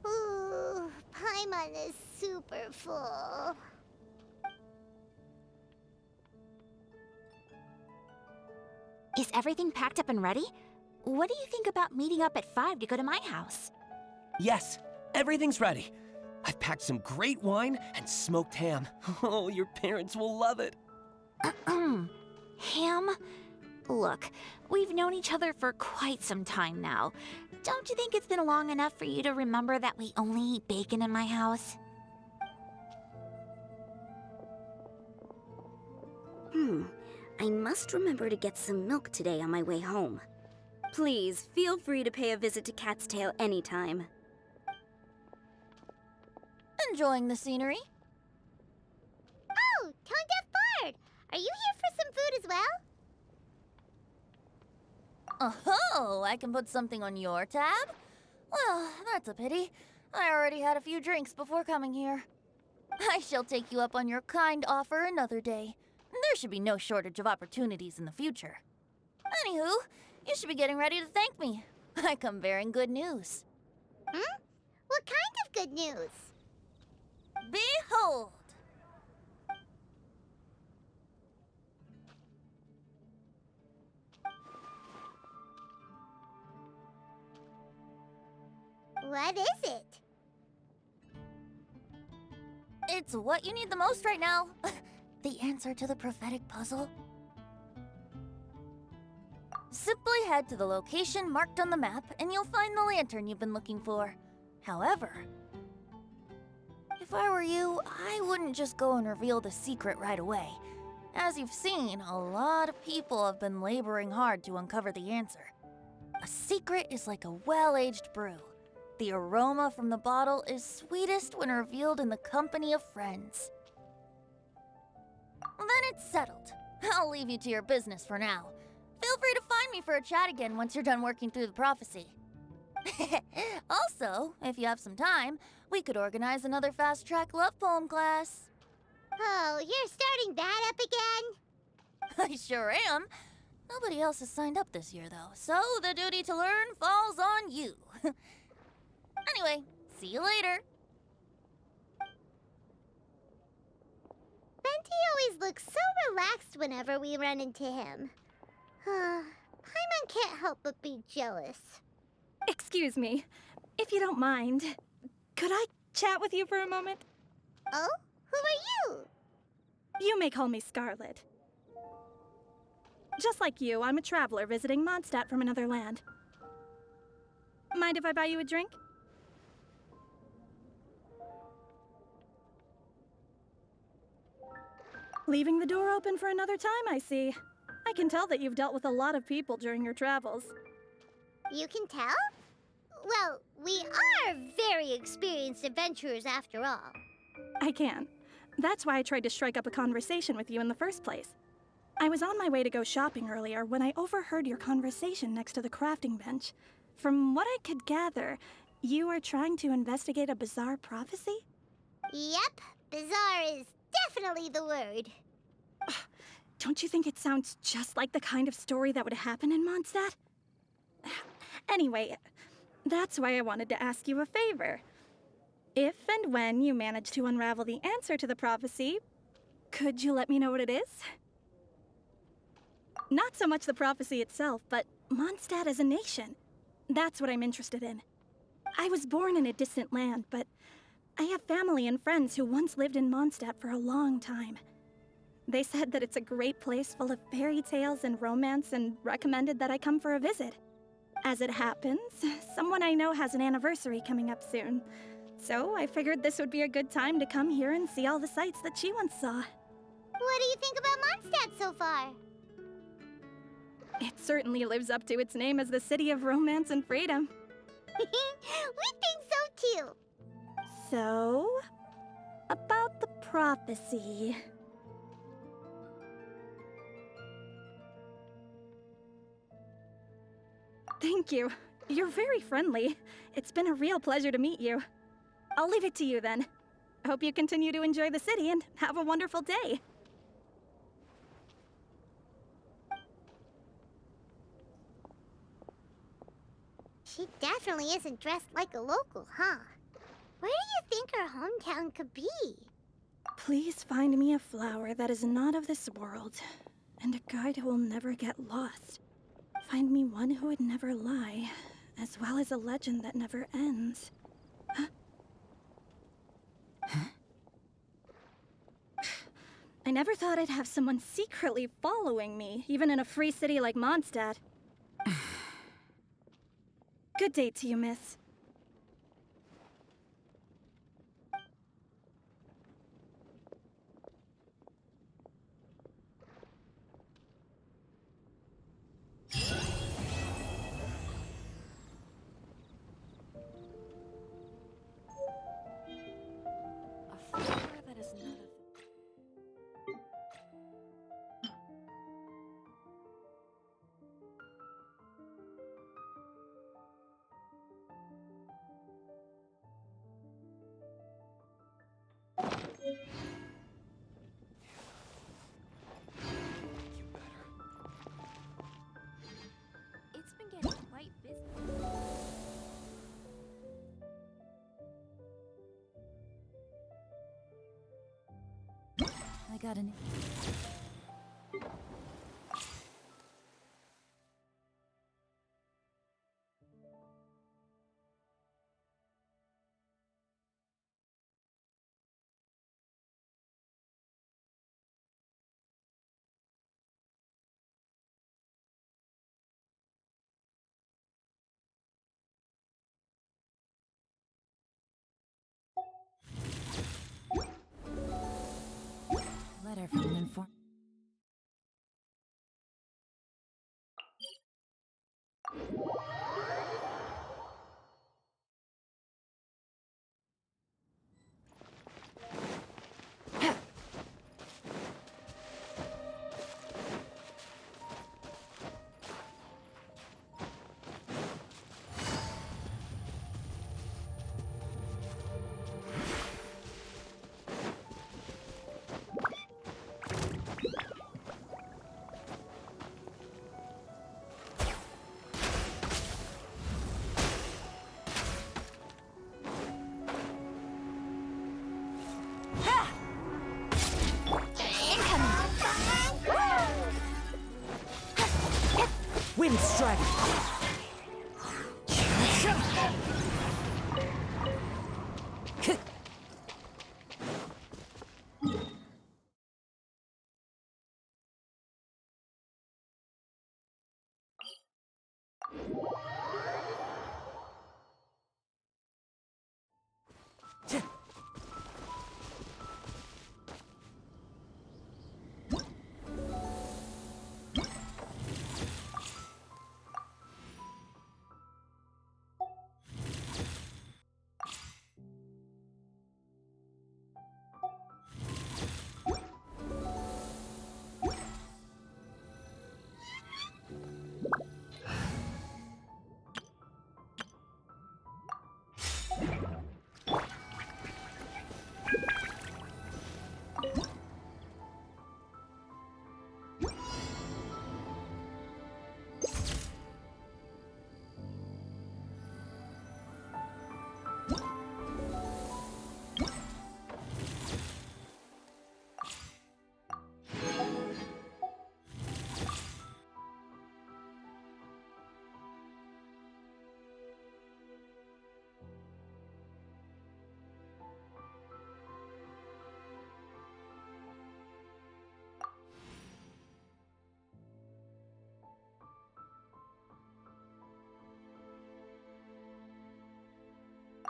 Ooh, Paimon is super full. Is everything packed up and ready? What do you think about meeting up at 5 to go to my house? Yes, everything's ready. I've packed some great wine and smoked ham. Oh, your parents will love it. Ham? Look, we've known each other for quite some time now. Don't you think it's been long enough for you to remember that we only eat bacon in my house? I must remember to get some milk today on my way home. Please, feel free to pay a visit to Cat's Tail anytime. Enjoying the scenery? Oh, Tone Deaf Bard! Are you here for some food as well? Oh, I can put something on your tab? Well, that's a pity. I already had a few drinks before coming here. I shall take you up on your kind offer another day. There should be no shortage of opportunities in the future. Anywho, you should be getting ready to thank me. I come bearing good news. What kind of good news? Behold! What is it? It's what you need the most right now. The answer to the prophetic puzzle. Simply head to the location marked on the map and you'll find the lantern you've been looking for. However, if I were you, I wouldn't just go and reveal the secret right away. As you've seen, a lot of people have been laboring hard to uncover the answer. A secret is like a well-aged brew. The aroma from the bottle is sweetest when revealed in the company of friends. Then it's settled. I'll leave you to your business for now. Feel free to find me for a chat again once you're done working through the prophecy. Also, if you have some time, we could organize another fast-track love poem class. Oh, you're starting that up again? I sure am. Nobody else has signed up this year, though, so the duty to learn falls on you. Anyway, see you later. Benti always looks so relaxed whenever we run into him. Paimon can't help but be jealous. Excuse me, if you don't mind, could I chat with you for a moment? Oh? Who are you? You may call me Scarlet. Just like you, I'm a traveler visiting Mondstadt from another land. Mind if I buy you a drink? Leaving the door open for another time, I see. I can tell that you've dealt with a lot of people during your travels. You can tell? Well, we are very experienced adventurers after all. I can. That's why I tried to strike up a conversation with you in the first place. I was on my way to go shopping earlier when I overheard your conversation next to the crafting bench. From what I could gather, you are trying to investigate a bizarre prophecy? Yep, bizarre is definitely the word. Don't you think it sounds just like the kind of story that would happen in Mondstadt? Anyway, that's why I wanted to ask you a favor. If and when you manage to unravel the answer to the prophecy, could you let me know what it is? Not so much the prophecy itself, but Mondstadt as a nation. That's what I'm interested in. I was born in a distant land, but I have family and friends who once lived in Mondstadt for a long time. They said that it's a great place full of fairy tales and romance and recommended that I come for a visit. As it happens, someone I know has an anniversary coming up soon. So I figured this would be a good time to come here and see all the sights that she once saw. What do you think about Mondstadt so far? It certainly lives up to its name as the city of romance and freedom. We think so too. So, about the prophecy. Thank you. You're very friendly. It's been a real pleasure to meet you. I'll leave it to you then. Hope you continue to enjoy the city and have a wonderful day. She definitely isn't dressed like a local, huh? Where do you think her hometown could be? Please find me a flower that is not of this world, and a guide who will never get lost. Find me one who would never lie, as well as a legend that never ends. Huh? I never thought I'd have someone secretly following me, even in a free city like Mondstadt. Good day to you, miss. It's been getting quite busy. I got an. Letter from an inform. Wind strike!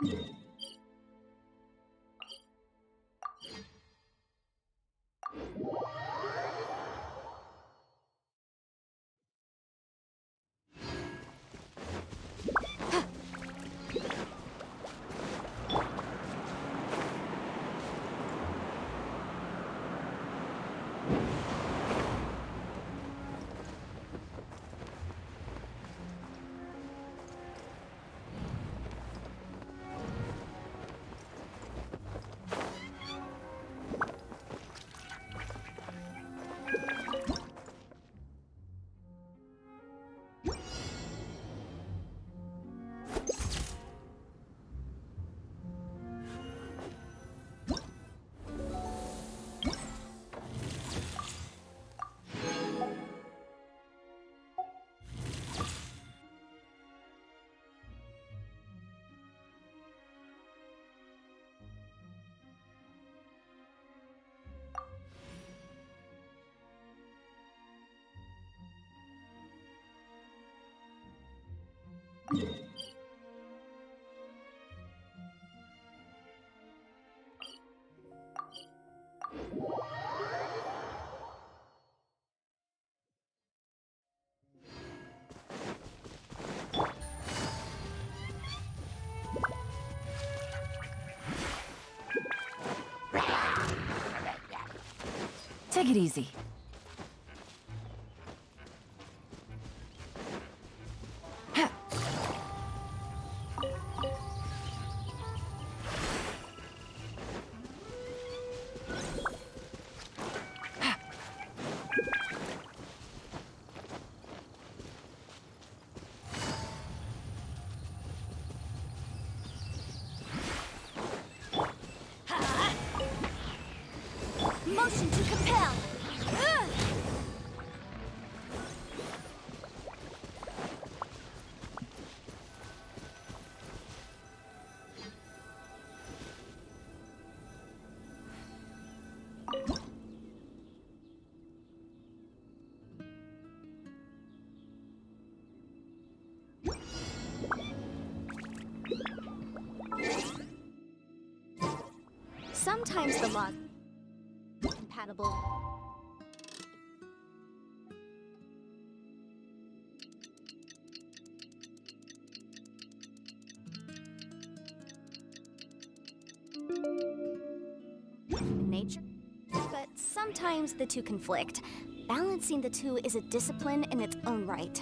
Take it easy. Motion to compel! Sometimes the laws compatible. Nature, but sometimes the two conflict. Balancing the two is a discipline in its own right.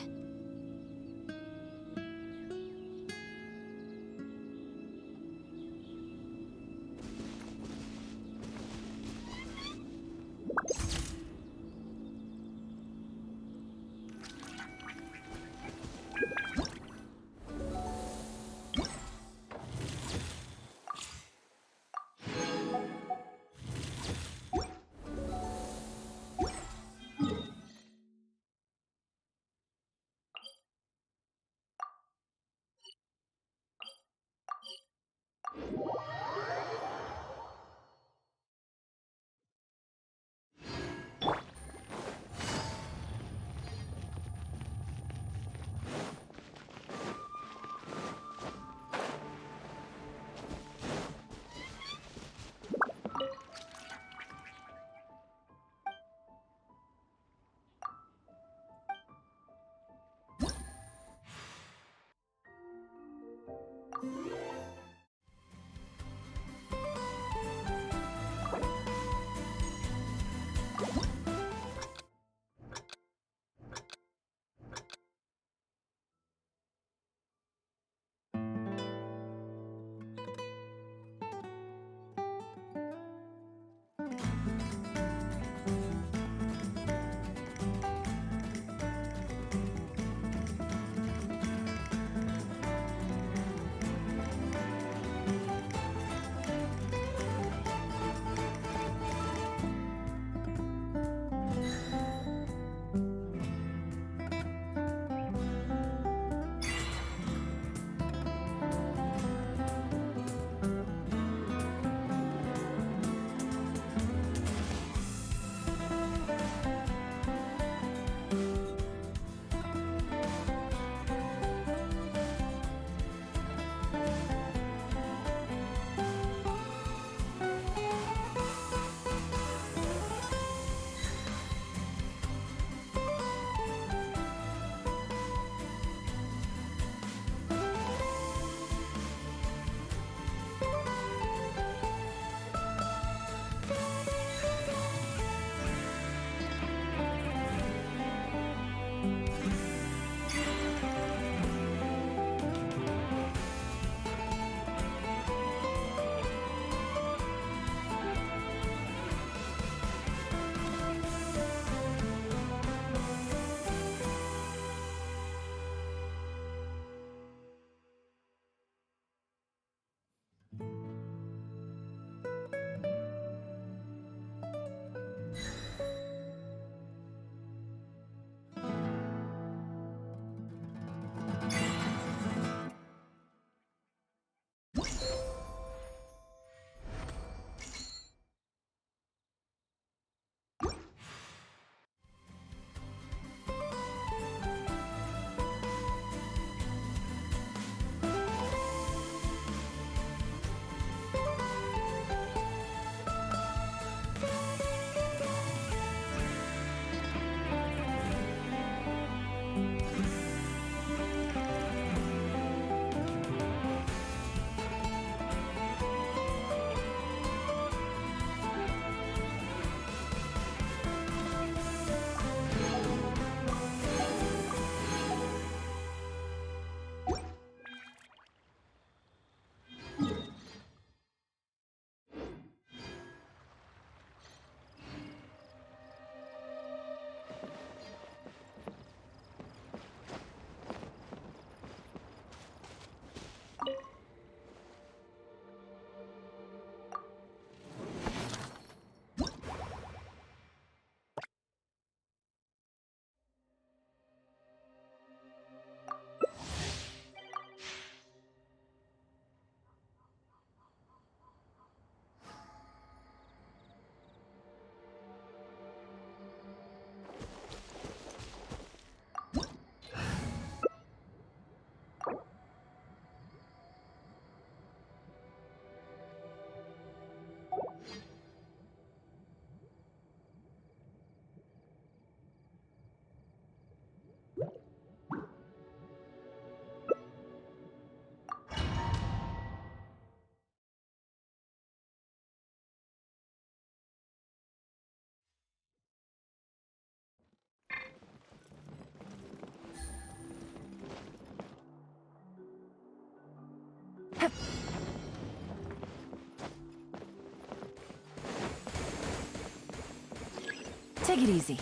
Take it easy.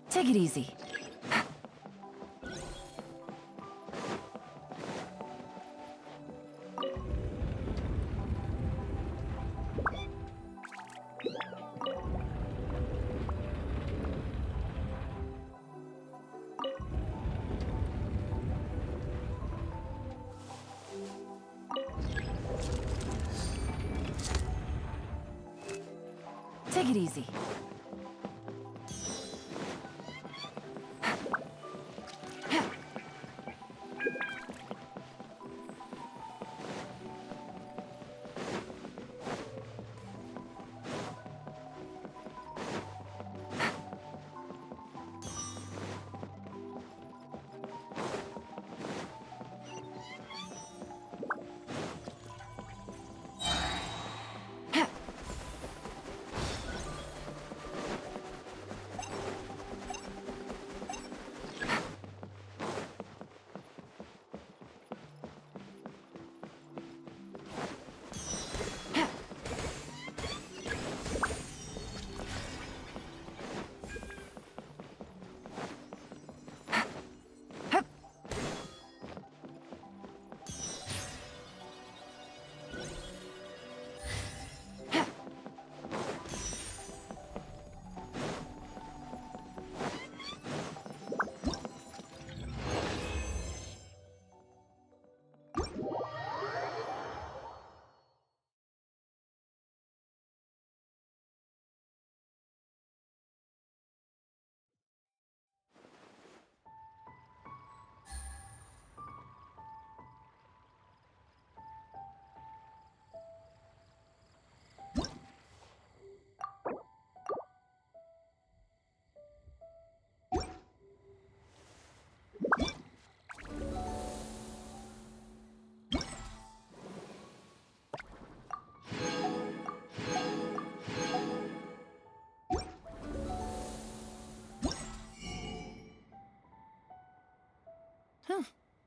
Take it easy. Take it easy.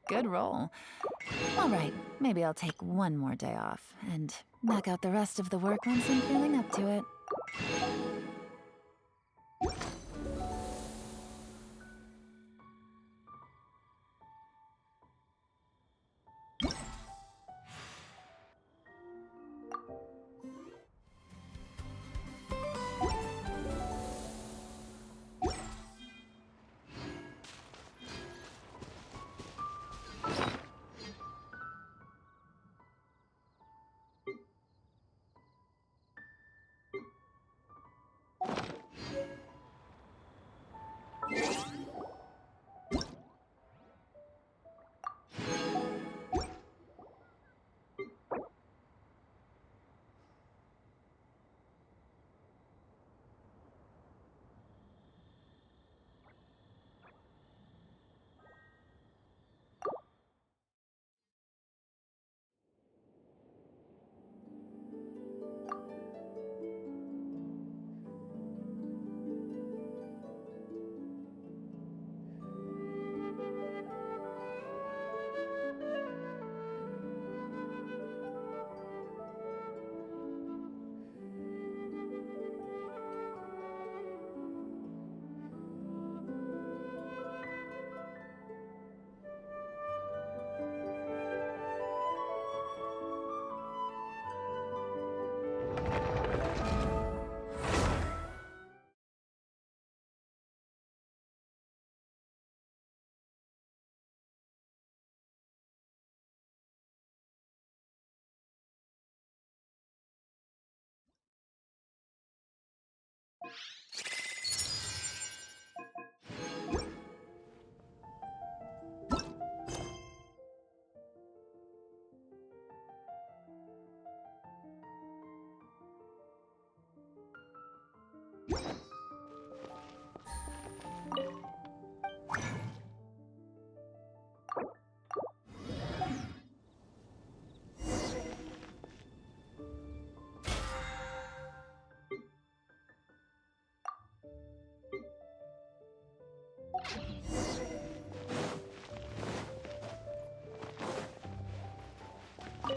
Good roll. All right, maybe I'll take one more day off and knock out the rest of the work once I'm feeling up to it.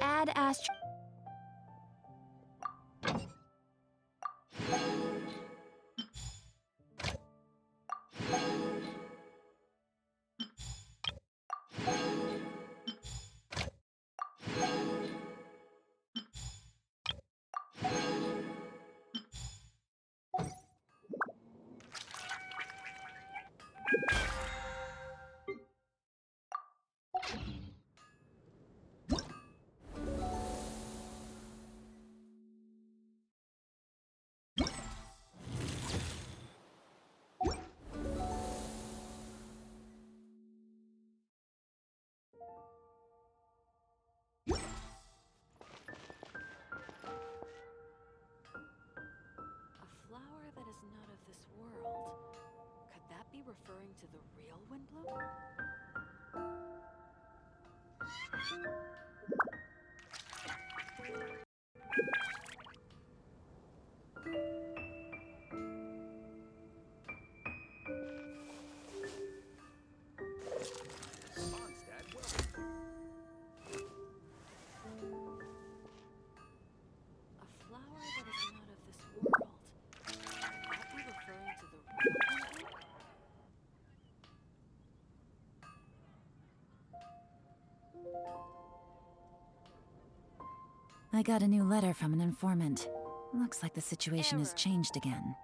Add astro. Flower that is not of this world. Could that be referring to the real Windbloom? A flower that is not of this world. Could that be referring to the real Windbloom? I got a new letter from an informant. Looks like the situation has changed again.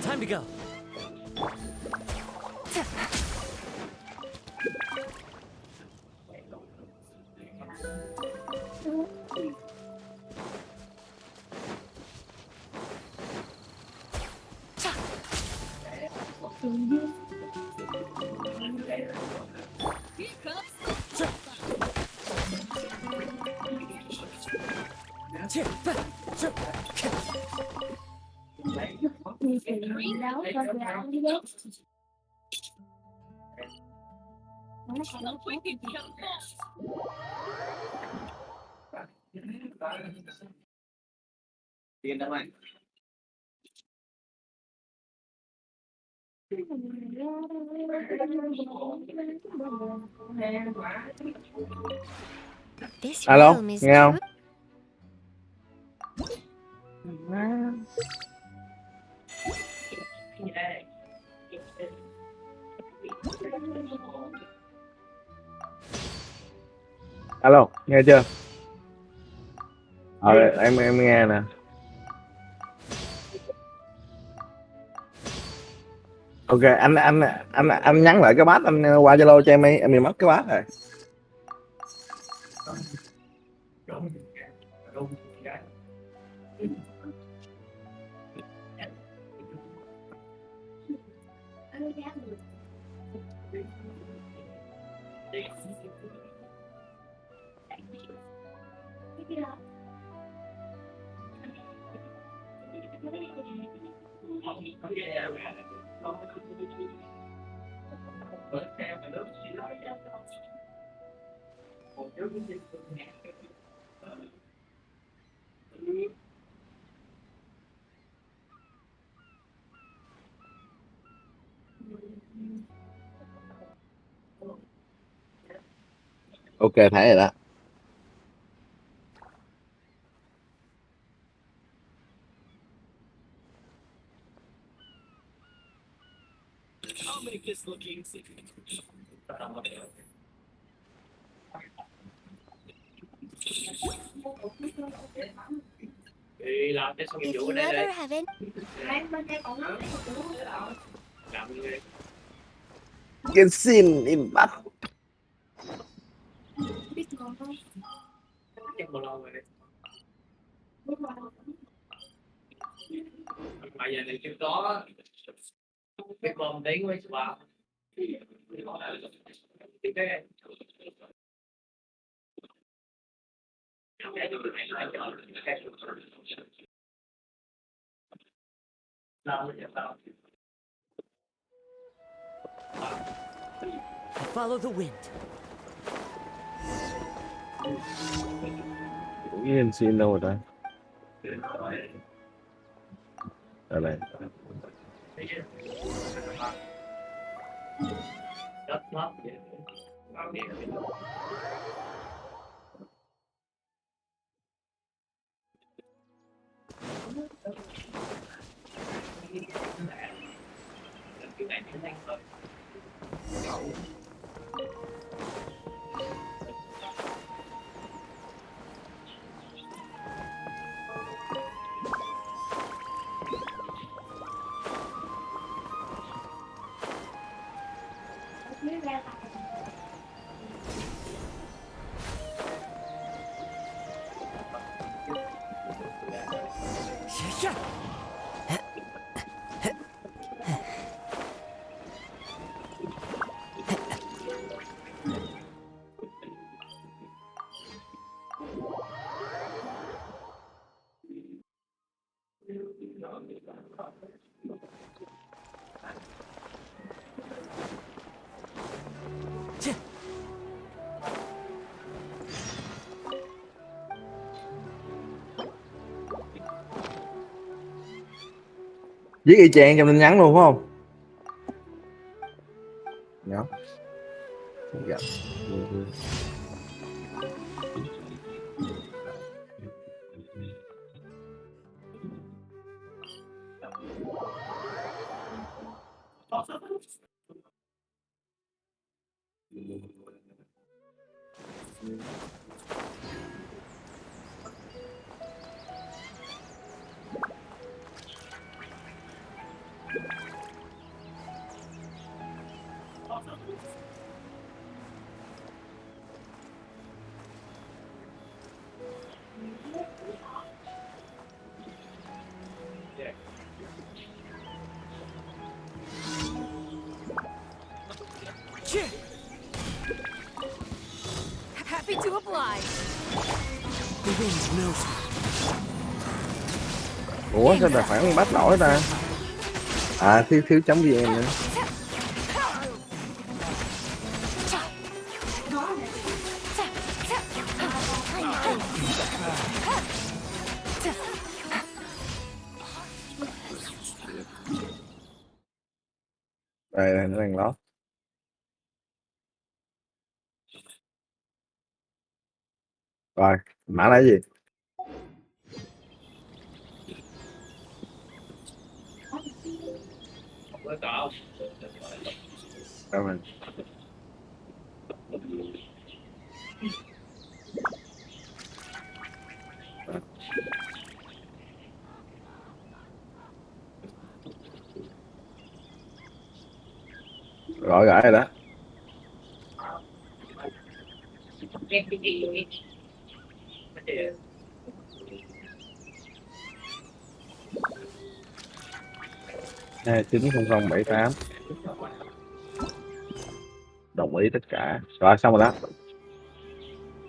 Time to go. This Alo, room is nghe không? Alo, nghe chưa? Em nghe nè. Ok, anh nhắn lại cái bát anh qua Zalo cho em bị mất cái bát rồi. Ok, thấy rồi đó. If you ever have any... Genshin Impact. Follow the wind. Genshin đâu rồi ta? Ở đây. Viết y chang trong tin nhắn luôn phải không? Nhớ. Dạ. Happy to oblige. The wind knows me. Ủa sao tài khoản bắt nổi ta? À thiếu chấm vn nữa. Đây nó đang lót. Rồi mã là gì? Rồi. Gọi rồi đó. Hai 90078. Đồng ý tất cả. Rồi xong rồi đó.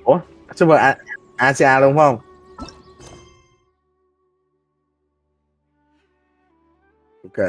Ủa server Asia luôn phải không? Ok.